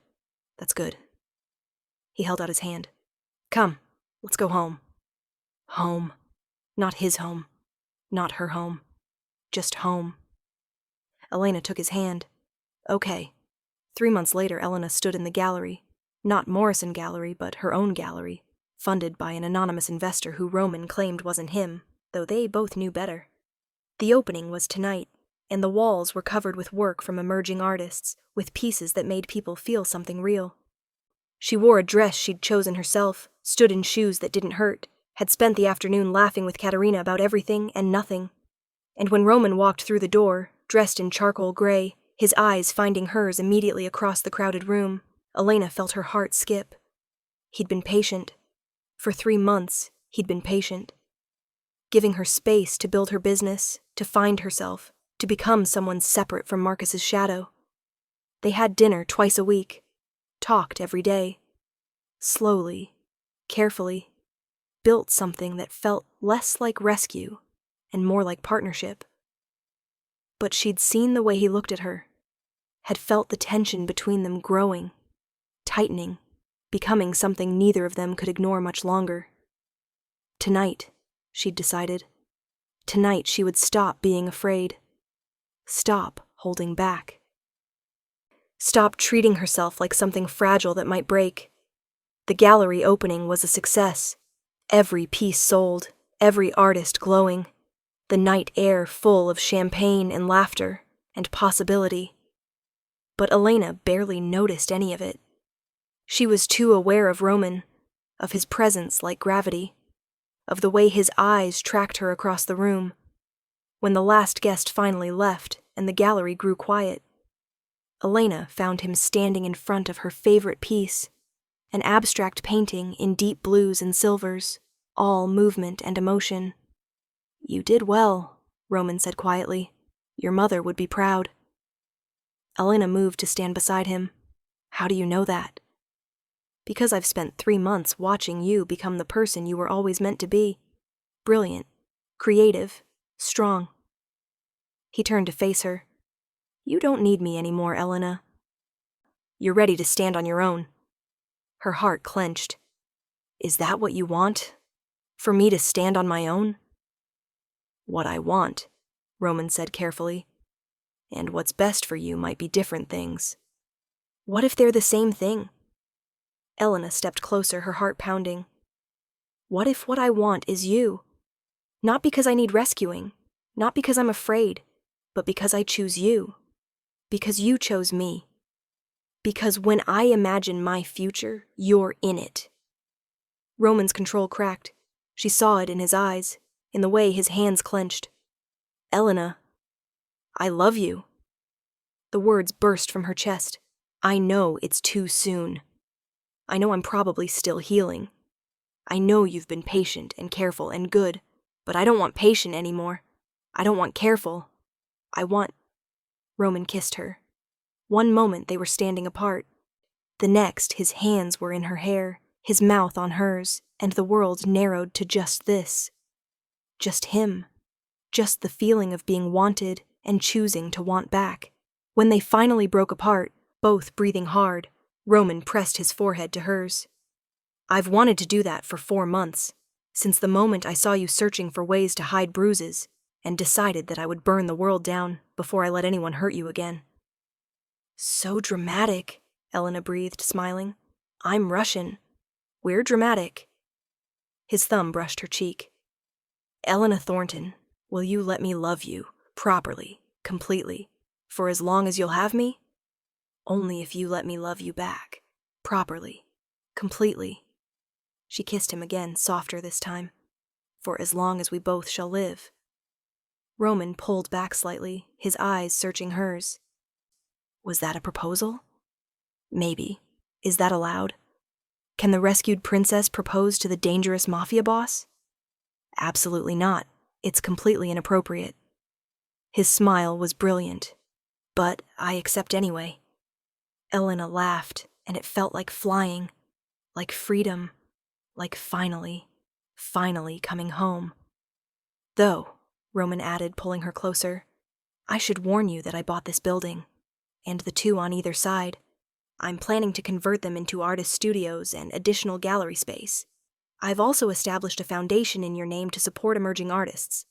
That's good." He held out his hand. "Come, let's go home." Home. Not his home. Not her home. Just home. Elena took his hand. Okay. 3 months later, Elena stood in the gallery. Not Morrison Gallery, but her own gallery, funded by an anonymous investor who Roman claimed wasn't him, though they both knew better. The opening was tonight, and the walls were covered with work from emerging artists, with pieces that made people feel something real. She wore a dress she'd chosen herself, stood in shoes that didn't hurt, had spent the afternoon laughing with Katerina about everything and nothing. And when Roman walked through the door, dressed in charcoal gray, his eyes finding hers immediately across the crowded room, Elena felt her heart skip. He'd been patient. For 3 months, he'd been patient. Giving her space to build her business, to find herself, to become someone separate from Marcus's shadow. They had dinner twice a week, talked every day. Slowly, carefully, built something that felt less like rescue and more like partnership. But she'd seen the way he looked at her, had felt the tension between them growing, tightening, becoming something neither of them could ignore much longer. Tonight, she'd decided, tonight she would stop being afraid. Stop holding back. Stop treating herself like something fragile that might break. The gallery opening was a success. Every piece sold, every artist glowing. The night air full of champagne and laughter and possibility. But Elena barely noticed any of it. She was too aware of Roman, of his presence like gravity, of the way his eyes tracked her across the room. When the last guest finally left and the gallery grew quiet, Elena found him standing in front of her favorite piece, an abstract painting in deep blues and silvers, all movement and emotion. "You did well," Roman said quietly. "Your mother would be proud." Elena moved to stand beside him. "How do you know that?" "Because I've spent 3 months watching you become the person you were always meant to be. Brilliant, creative, strong." He turned to face her. "You don't need me anymore, Elena. You're ready to stand on your own." Her heart clenched. "Is that what you want? For me to stand on my own?" "What I want," Roman said carefully. "And what's best for you might be different things." "What if they're the same thing?" Elena stepped closer, her heart pounding. "What if what I want is you? Not because I need rescuing, not because I'm afraid, but because I choose you. Because you chose me. Because when I imagine my future, you're in it." Roman's control cracked. She saw it in his eyes, in the way his hands clenched. "Elena, I love you." The words burst from her chest. "I know it's too soon. I know I'm probably still healing. I know you've been patient and careful and good, but I don't want patient anymore. I don't want careful. I want..." Roman kissed her. One moment they were standing apart. The next, his hands were in her hair, his mouth on hers, and the world narrowed to just this. Just him. Just the feeling of being wanted and choosing to want back. When they finally broke apart, both breathing hard, Roman pressed his forehead to hers. "I've wanted to do that for 4 months, since the moment I saw you searching for ways to hide bruises, and decided that I would burn the world down before I let anyone hurt you again." "So dramatic," Elena breathed, smiling. "I'm Russian. We're dramatic." His thumb brushed her cheek. "Elena Thornton, will you let me love you, properly, completely, for as long as you'll have me? Only if you let me love you back, properly, completely." She kissed him again, softer this time. "For as long as we both shall live." Roman pulled back slightly, his eyes searching hers. "Was that a proposal? Maybe. Is that allowed? Can the rescued princess propose to the dangerous Mafia boss? Absolutely not. It's completely inappropriate." His smile was brilliant. "But I accept anyway." Elena laughed, and it felt like flying, like freedom, like finally coming home. "Though," Roman added, pulling her closer, "I should warn you that I bought this building, and the 2 on either side. I'm planning to convert them into artist studios and additional gallery space. I've also established a foundation in your name to support emerging artists,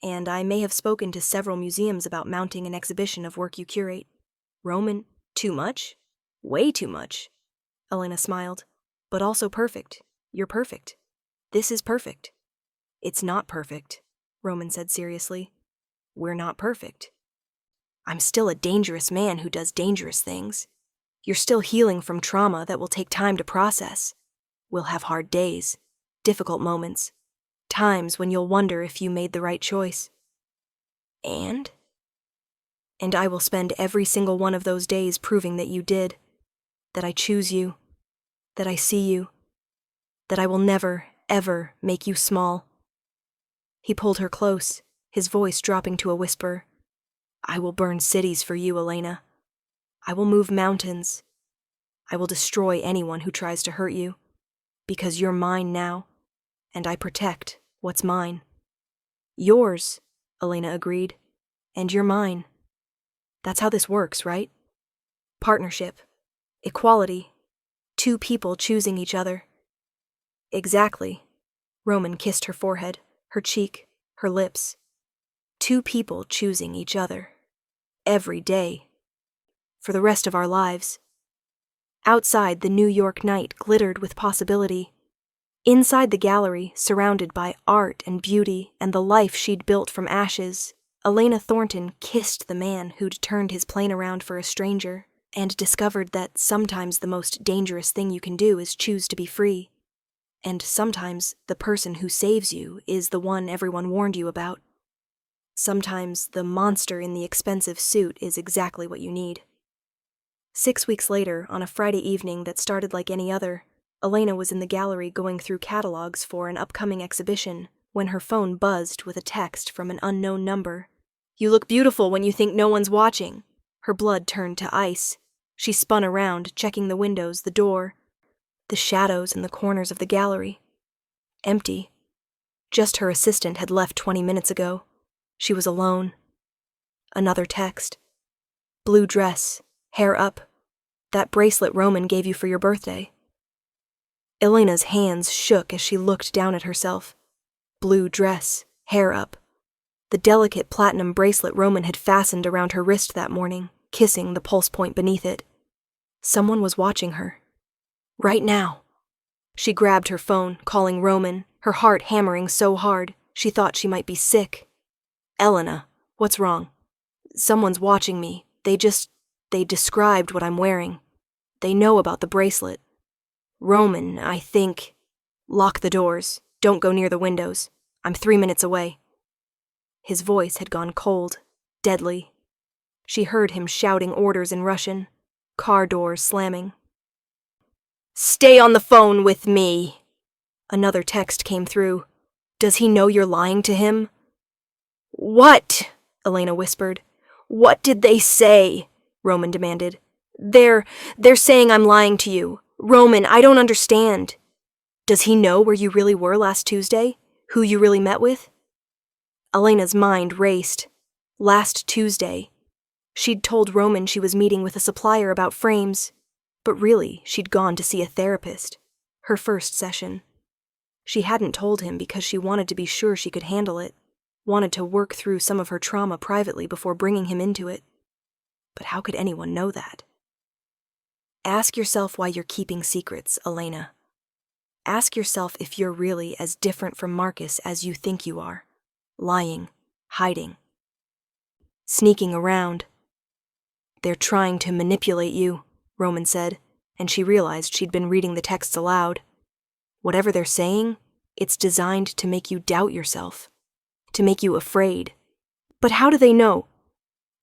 and I may have spoken to several museums about mounting an exhibition of work you curate." "Roman, too much? Way too much." Elena smiled. "But also perfect. You're perfect. This is perfect." "It's not perfect," Roman said seriously. "We're not perfect. I'm still a dangerous man who does dangerous things. You're still healing from trauma that will take time to process. We'll have hard days, difficult moments, Times when you'll wonder if you made the right choice. And I will spend every single one of those days proving that you did, that I choose you, that I see you, that I will never, ever make you small. He pulled her close, his voice dropping to a whisper. I will burn cities for you, Elena. I will move mountains. I will destroy anyone who tries to hurt you, because you're mine now, and I protect what's mine. Yours, Elena agreed, and you're mine. That's how this works, right? Partnership, equality, two people choosing each other. Exactly. Roman kissed her forehead, her cheek, her lips. Two people choosing each other. Every day. For the rest of our lives. Outside, the New York night glittered with possibility. Inside the gallery, surrounded by art and beauty and the life she'd built from ashes, Elena Thornton kissed the man who'd turned his plane around for a stranger and discovered that sometimes the most dangerous thing you can do is choose to be free. And sometimes the person who saves you is the one everyone warned you about. Sometimes the monster in the expensive suit is exactly what you need. 6 weeks later, on a Friday evening that started like any other, Elena was in the gallery going through catalogs for an upcoming exhibition when her phone buzzed with a text from an unknown number. You look beautiful when you think no one's watching. Her blood turned to ice. She spun around, checking the windows, the door, the shadows in the corners of the gallery. Empty. Just her assistant had left 20 minutes ago. She was alone. Another text. Blue dress, hair up. That bracelet Roman gave you for your birthday. Elena's hands shook as she looked down at herself. Blue dress, hair up. The delicate platinum bracelet Roman had fastened around her wrist that morning, kissing the pulse point beneath it. Someone was watching her. Right now. She grabbed her phone, calling Roman, her heart hammering so hard she thought she might be sick. Elena, what's wrong? Someone's watching me. They described what I'm wearing. They know about the bracelet. Roman, I think... Lock the doors. Don't go near the windows. I'm 3 minutes away. His voice had gone cold, deadly. She heard him shouting orders in Russian, car doors slamming. Stay on the phone with me. Another text came through. Does he know you're lying to him? What? Elena whispered. What did they say? Roman demanded. They're saying I'm lying to you. Roman, I don't understand. Does he know where you really were last Tuesday? Who you really met with? Elena's mind raced. Last Tuesday. She'd told Roman she was meeting with a supplier about frames, but really, she'd gone to see a therapist. Her first session. She hadn't told him because she wanted to be sure she could handle it, wanted to work through some of her trauma privately before bringing him into it. But how could anyone know that? Ask yourself why you're keeping secrets, Elena. Ask yourself if you're really as different from Marcus as you think you are. Lying, hiding, sneaking around. They're trying to manipulate you, Roman said, and she realized she'd been reading the texts aloud. Whatever they're saying, it's designed to make you doubt yourself, to make you afraid. But how do they know?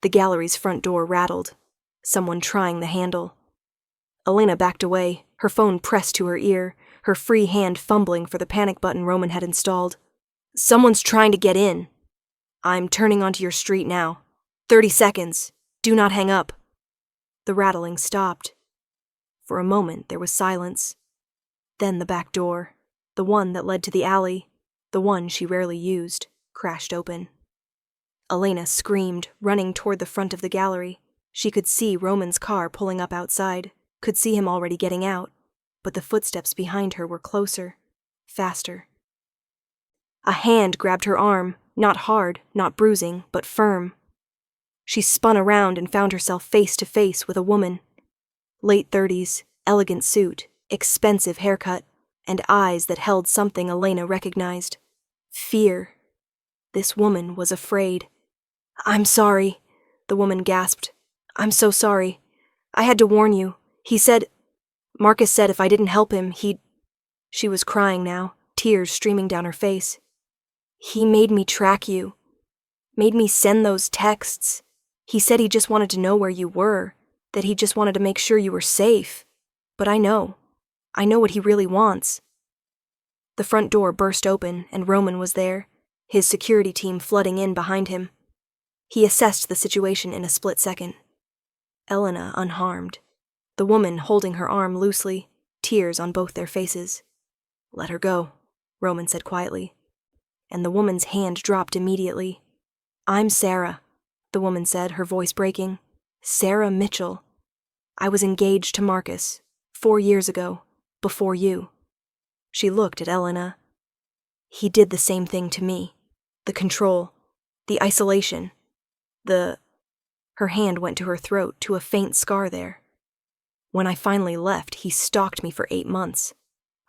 The gallery's front door rattled, someone trying the handle. Elena backed away, her phone pressed to her ear, her free hand fumbling for the panic button Roman had installed. Someone's trying to get in. I'm turning onto your street now. 30 seconds. Do not hang up. The rattling stopped. For a moment, there was silence. Then the back door, the one that led to the alley, the one she rarely used, crashed open. Elena screamed, running toward the front of the gallery. She could see Roman's car pulling up outside, could see him already getting out, but the footsteps behind her were closer, faster. A hand grabbed her arm, not hard, not bruising, but firm. She spun around and found herself face to face with a woman. Late 30s, elegant suit, expensive haircut, and eyes that held something Elena recognized. Fear. This woman was afraid. I'm sorry, the woman gasped. I'm so sorry. I had to warn you. Marcus said if I didn't help him, he'd... She was crying now, tears streaming down her face. He made me track you. Made me send those texts. He said he just wanted to know where you were, that he just wanted to make sure you were safe. But I know what he really wants." The front door burst open, and Roman was there, his security team flooding in behind him. He assessed the situation in a split second. Elena unharmed, the woman holding her arm loosely, tears on both their faces. "Let her go," Roman said quietly, and the woman's hand dropped immediately. "I'm Sarah," the woman said, her voice breaking. "Sarah Mitchell. I was engaged to Marcus 4 years ago, before you." She looked at Elena. "He did the same thing to me. The control, the isolation, Her hand went to her throat, to a faint scar there. "When I finally left, he stalked me for 8 months.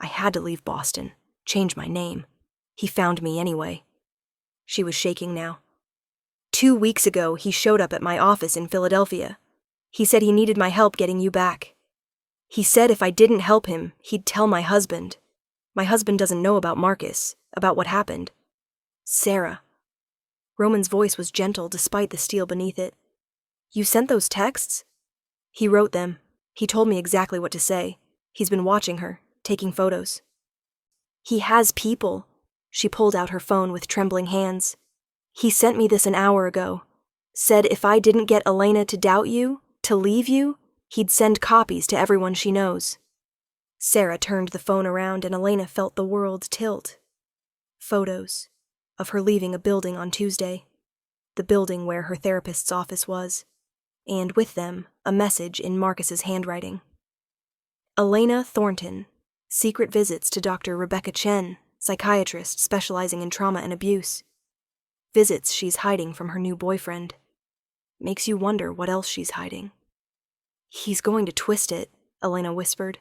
I had to leave Boston, change my name. He found me anyway." She was shaking now. "2 weeks ago, he showed up at my office in Philadelphia. He said he needed my help getting you back. He said if I didn't help him, he'd tell my husband. My husband doesn't know about Marcus, about what happened." "Sarah." Roman's voice was gentle despite the steel beneath it. "You sent those texts?" "He wrote them. He told me exactly what to say. He's been watching her, taking photos." "He has people." She pulled out her phone with trembling hands. "He sent me this an hour ago. Said if I didn't get Elena to doubt you, to leave you, he'd send copies to everyone she knows." Sarah turned the phone around and Elena felt the world tilt. Photos of her leaving a building on Tuesday, the building where her therapist's office was, and with them, a message in Marcus's handwriting. "Elena Thornton, secret visits to Dr. Rebecca Chen, psychiatrist specializing in trauma and abuse. Visits she's hiding from her new boyfriend. Makes you wonder what else she's hiding." "He's going to twist it," Elena whispered.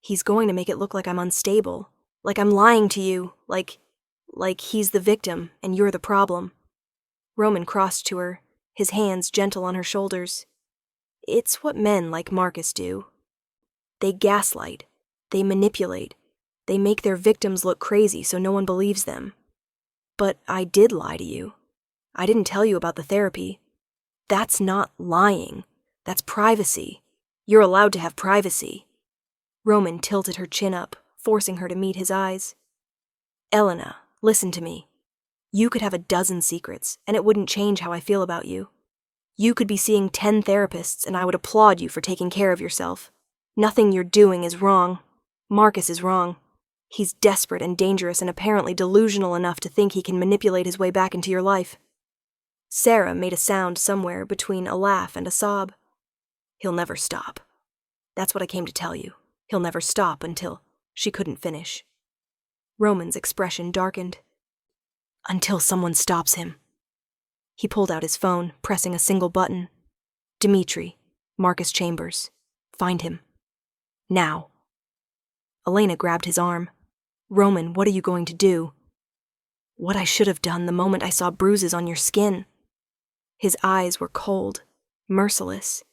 "He's going to make it look like I'm unstable, like I'm lying to you, like he's the victim and you're the problem." Roman crossed to her, his hands gentle on her shoulders. "It's what men like Marcus do. They gaslight, they manipulate, they make their victims look crazy so no one believes them. But I did lie to you. I didn't tell you about the therapy. That's not lying. That's privacy. You're allowed to have privacy." Roman tilted her chin up, forcing her to meet his eyes. "Elena, listen to me. You could have a dozen secrets, and it wouldn't change how I feel about you. You could be seeing 10 therapists, and I would applaud you for taking care of yourself. Nothing you're doing is wrong. Marcus is wrong. He's desperate and dangerous and apparently delusional enough to think he can manipulate his way back into your life." Sarah made a sound somewhere between a laugh and a sob. "He'll never stop. That's what I came to tell you. He'll never stop until..." She couldn't finish. Roman's expression darkened. "Until someone stops him." He pulled out his phone, pressing a single button. "Dimitri, Marcus Chambers. Find him. Now." Elena grabbed his arm. "Roman, what are you going to do?" "What I should have done the moment I saw bruises on your skin." His eyes were cold, merciless.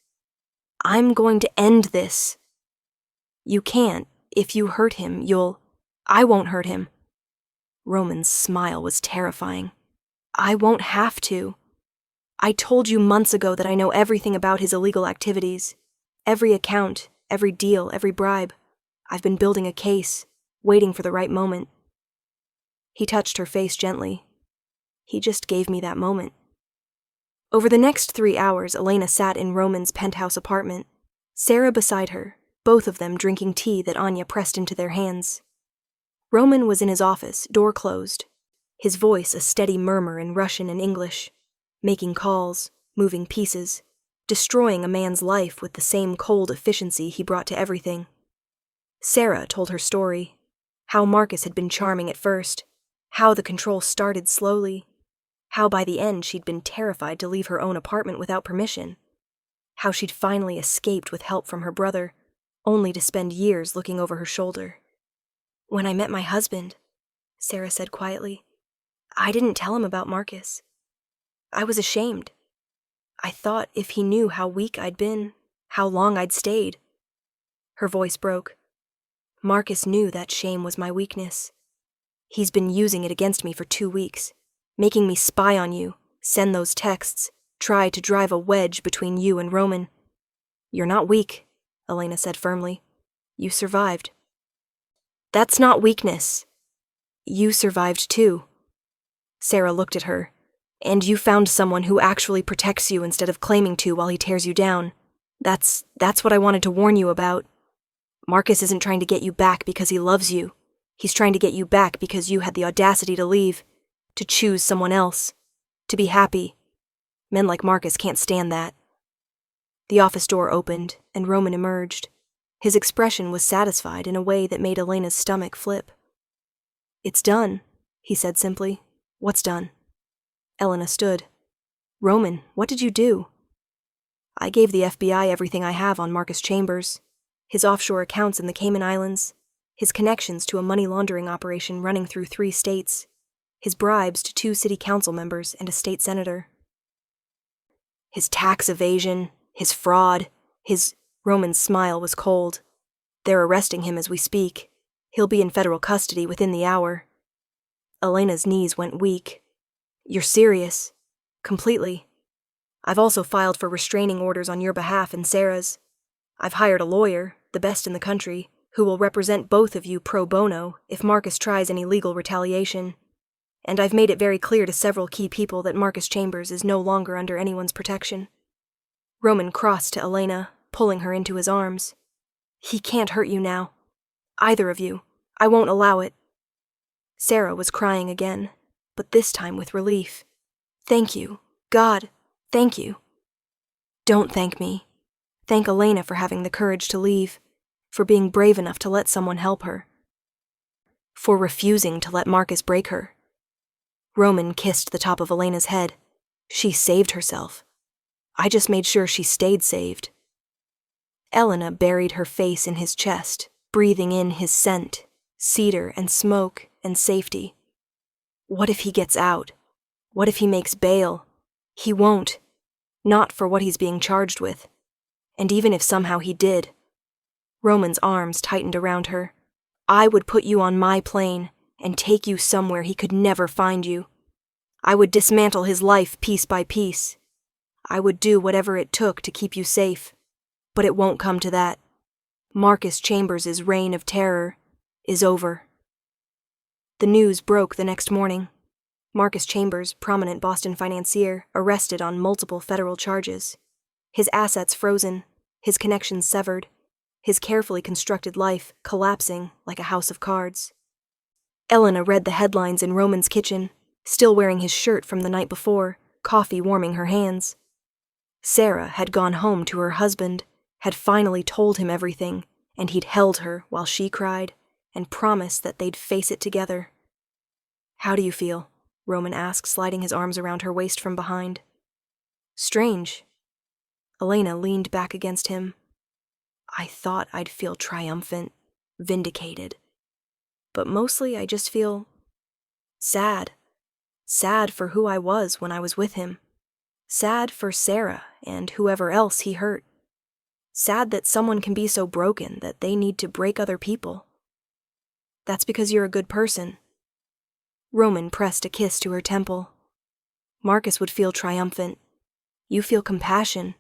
"I'm going to end this." "You can't. If you hurt him, I won't hurt him." Roman's smile was terrifying. "I won't have to. I told you months ago that I know everything about his illegal activities. Every account, every deal, every bribe. I've been building a case, waiting for the right moment." He touched her face gently. "He just gave me that moment." Over the next 3 hours, Elena sat in Roman's penthouse apartment, Sarah beside her, both of them drinking tea that Anya pressed into their hands. Roman was in his office, door closed, his voice a steady murmur in Russian and English, making calls, moving pieces, destroying a man's life with the same cold efficiency he brought to everything. Sarah told her story, how Marcus had been charming at first, how the control started slowly, how by the end she'd been terrified to leave her own apartment without permission, how she'd finally escaped with help from her brother, only to spend years looking over her shoulder. "When I met my husband," Sarah said quietly, "I didn't tell him about Marcus. I was ashamed. I thought if he knew how weak I'd been, how long I'd stayed." Her voice broke. "Marcus knew that shame was my weakness. He's been using it against me for 2 weeks. making me spy on you, send those texts, try to drive a wedge between you and Roman. You're not weak, Elena said firmly. You survived. That's not weakness. You survived too. Sarah looked at her. And you found someone who actually protects you instead of claiming to while he tears you down. That's what I wanted to warn you about. Marcus isn't trying to get you back because he loves you. He's trying to get you back because you had the audacity to leave, to choose someone else, to be happy. Men like Marcus can't stand that. The office door opened, and Roman emerged. His expression was satisfied in a way that made Elena's stomach flip. It's done, he said simply. What's done? Elena stood. Roman, what did you do? I gave the FBI everything I have on Marcus Chambers, his offshore accounts in the Cayman Islands, his connections to a money laundering operation running through 3 states, his bribes to 2 city council members and a state senator. His tax evasion, his fraud, his... Roman's smile was cold. They're arresting him as we speak. He'll be in federal custody within the hour. Elena's knees went weak. You're serious. Completely. I've also filed for restraining orders on your behalf and Sarah's. I've hired a lawyer, the best in the country, who will represent both of you pro bono if Marcus tries any legal retaliation. And I've made it very clear to several key people that Marcus Chambers is no longer under anyone's protection. Roman crossed to Elena, pulling her into his arms. He can't hurt you now. Either of you. I won't allow it. Sarah was crying again, but this time with relief. Thank you. God, thank you. Don't thank me. Thank Elena for having the courage to leave, for being brave enough to let someone help her, for refusing to let Marcus break her. Roman kissed the top of Elena's head. She saved herself. I just made sure she stayed saved. Elena buried her face in his chest, breathing in his scent, cedar and smoke and safety. What if he gets out? What if he makes bail? He won't. Not for what he's being charged with. And even if somehow he did. Roman's arms tightened around her. I would put you on my plane and take you somewhere he could never find you. I would dismantle his life piece by piece. I would do whatever it took to keep you safe. But it won't come to that. Marcus Chambers' reign of terror is over. The news broke the next morning. Marcus Chambers, prominent Boston financier, arrested on multiple federal charges. His assets frozen, his connections severed, his carefully constructed life collapsing like a house of cards. Elena read the headlines in Roman's kitchen, still wearing his shirt from the night before, coffee warming her hands. Sarah had gone home to her husband, had finally told him everything, and he'd held her while she cried, and promised that they'd face it together. How do you feel? Roman asked, sliding his arms around her waist from behind. Strange. Elena leaned back against him. I thought I'd feel triumphant, vindicated. But mostly I just feel sad. Sad for who I was when I was with him. Sad for Sarah and whoever else he hurt. Sad that someone can be so broken that they need to break other people. That's because you're a good person. Roman pressed a kiss to her temple. Marcus would feel triumphant. You feel compassion.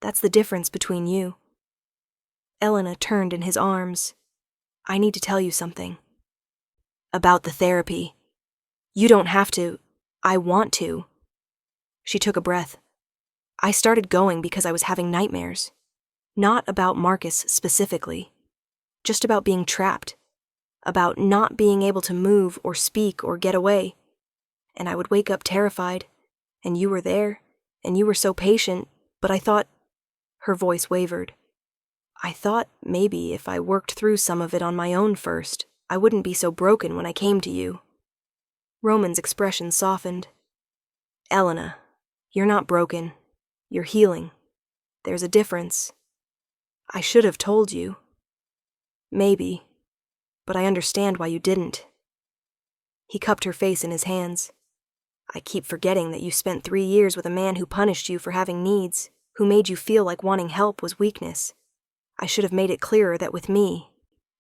That's the difference between you. Elena turned in his arms. I need to tell you something. About the therapy. You don't have to. I want to. She took a breath. I started going because I was having nightmares. Not about Marcus specifically. Just about being trapped. About not being able to move or speak or get away. And I would wake up terrified. And you were there. And you were so patient. But I thought... Her voice wavered. I thought maybe if I worked through some of it on my own first, I wouldn't be so broken when I came to you. Roman's expression softened. Elena, you're not broken. You're healing. There's a difference. I should have told you. Maybe. But I understand why you didn't. He cupped her face in his hands. I keep forgetting that you spent 3 years with a man who punished you for having needs, who made you feel like wanting help was weakness. I should have made it clearer that with me,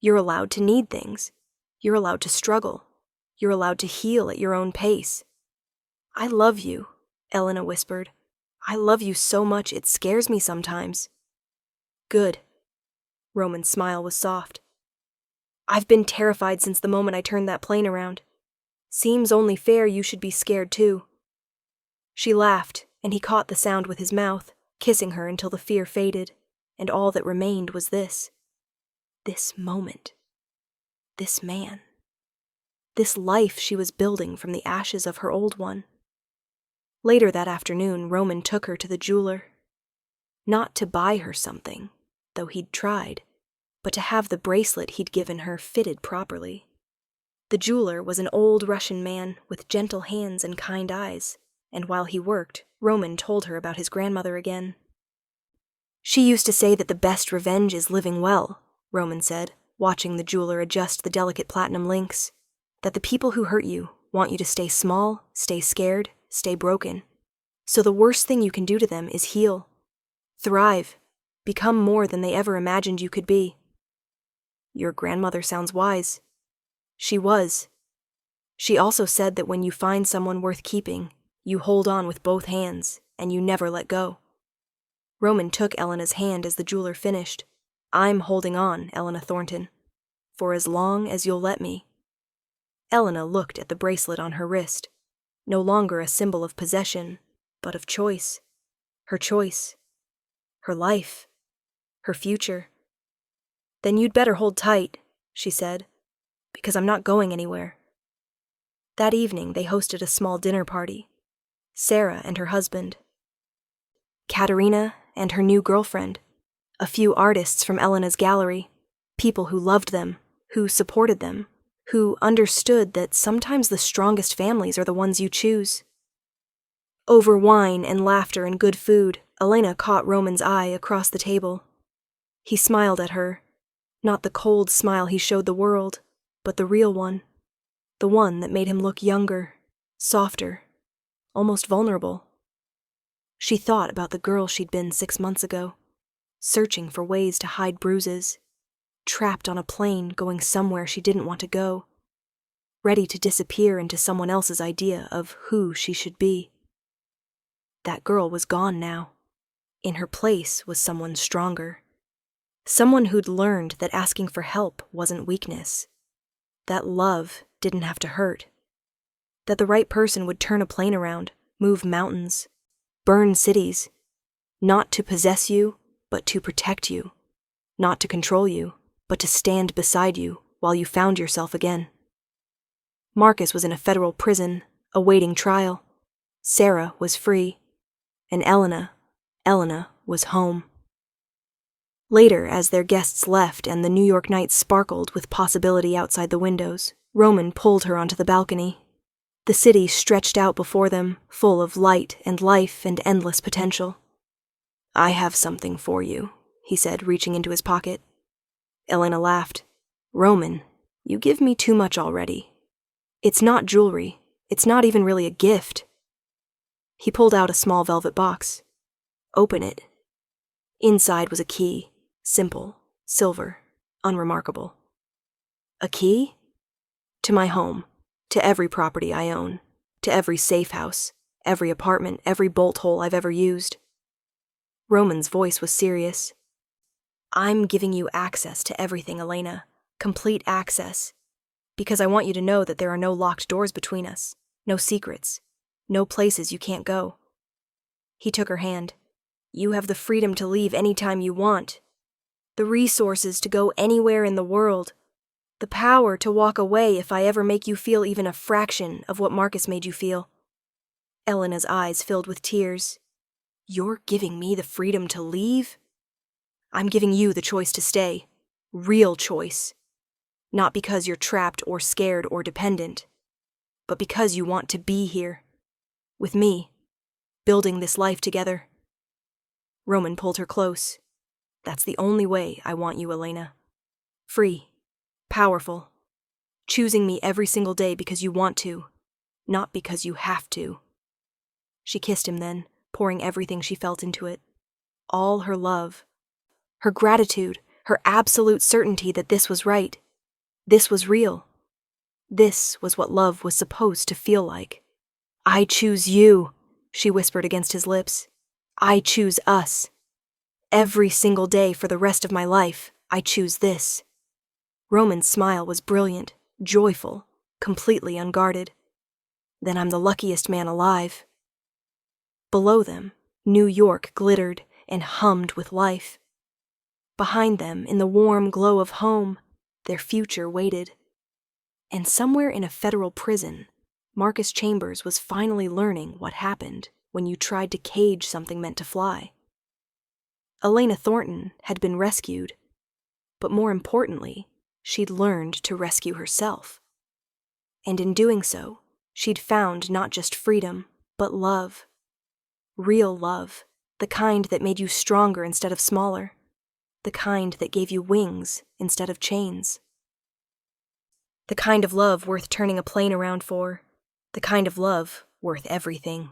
you're allowed to need things. You're allowed to struggle. You're allowed to heal at your own pace. I love you, Elena whispered. I love you so much it scares me sometimes. Good. Roman's smile was soft. I've been terrified since the moment I turned that plane around. Seems only fair you should be scared too. She laughed, and he caught the sound with his mouth, kissing her until the fear faded, and all that remained was this. This moment. This man. This life she was building from the ashes of her old one. Later that afternoon, Roman took her to the jeweler. Not to buy her something, though he'd tried, but to have the bracelet he'd given her fitted properly. The jeweler was an old Russian man with gentle hands and kind eyes, and while he worked, Roman told her about his grandmother again. She used to say that the best revenge is living well, Roman said, watching the jeweler adjust the delicate platinum links, that the people who hurt you want you to stay small, stay scared, stay broken. So the worst thing you can do to them is heal. Thrive. Become more than they ever imagined you could be. Your grandmother sounds wise. She was. She also said that when you find someone worth keeping, you hold on with both hands, and you never let go. Roman took Elena's hand as the jeweler finished. I'm holding on, Elena Thornton, for as long as you'll let me. Elena looked at the bracelet on her wrist, no longer a symbol of possession, but of choice. Her choice. Her life. Her future. Then you'd better hold tight, she said, because I'm not going anywhere. That evening they hosted a small dinner party. Sarah and her husband, Katerina and her new girlfriend, a few artists from Elena's gallery, people who loved them, who supported them, who understood that sometimes the strongest families are the ones you choose. Over wine and laughter and good food, Elena caught Roman's eye across the table. He smiled at her, not the cold smile he showed the world, but the real one, the one that made him look younger, softer, almost vulnerable. She thought about the girl she'd been 6 months ago, searching for ways to hide bruises, trapped on a plane going somewhere she didn't want to go, ready to disappear into someone else's idea of who she should be. That girl was gone now. In her place was someone stronger. Someone who'd learned that asking for help wasn't weakness. That love didn't have to hurt. That the right person would turn a plane around, move mountains, burn cities, not to possess you, but to protect you. Not to control you, but to stand beside you while you found yourself again. Marcus was in a federal prison, awaiting trial. Sarah was free. And Elena was home. Later, as their guests left and the New York night sparkled with possibility outside the windows, Roman pulled her onto the balcony. The city stretched out before them, full of light and life and endless potential. I have something for you, he said, reaching into his pocket. Elena laughed. Roman, you give me too much already. It's not jewelry. It's not even really a gift. He pulled out a small velvet box. Open it. Inside was a key, simple, silver, unremarkable. A key? To my home, to every property I own, to every safe house, every apartment, every bolt hole I've ever used. Roman's voice was serious. I'm giving you access to everything, Elena, complete access, because I want you to know that there are no locked doors between us, no secrets. No places you can't go. He took her hand. You have the freedom to leave any time you want. The resources to go anywhere in the world. The power to walk away if I ever make you feel even a fraction of what Marcus made you feel. Elena's eyes filled with tears. You're giving me the freedom to leave? I'm giving you the choice to stay. Real choice. Not because you're trapped or scared or dependent, but because you want to be here. With me, building this life together. Roman pulled her close. That's the only way I want you, Elena. Free, powerful, choosing me every single day because you want to, not because you have to. She kissed him then, pouring everything she felt into it. All her love, her gratitude, her absolute certainty that this was right. This was real. This was what love was supposed to feel like. I choose you, she whispered against his lips. I choose us. Every single day for the rest of my life, I choose this. Roman's smile was brilliant, joyful, completely unguarded. Then I'm the luckiest man alive. Below them, New York glittered and hummed with life. Behind them, in the warm glow of home, their future waited. And somewhere in a federal prison, Marcus Chambers was finally learning what happened when you tried to cage something meant to fly. Elena Thornton had been rescued, but more importantly, she'd learned to rescue herself. And in doing so, she'd found not just freedom, but love. Real love, the kind that made you stronger instead of smaller, the kind that gave you wings instead of chains. The kind of love worth turning a plane around for, the kind of love worth everything.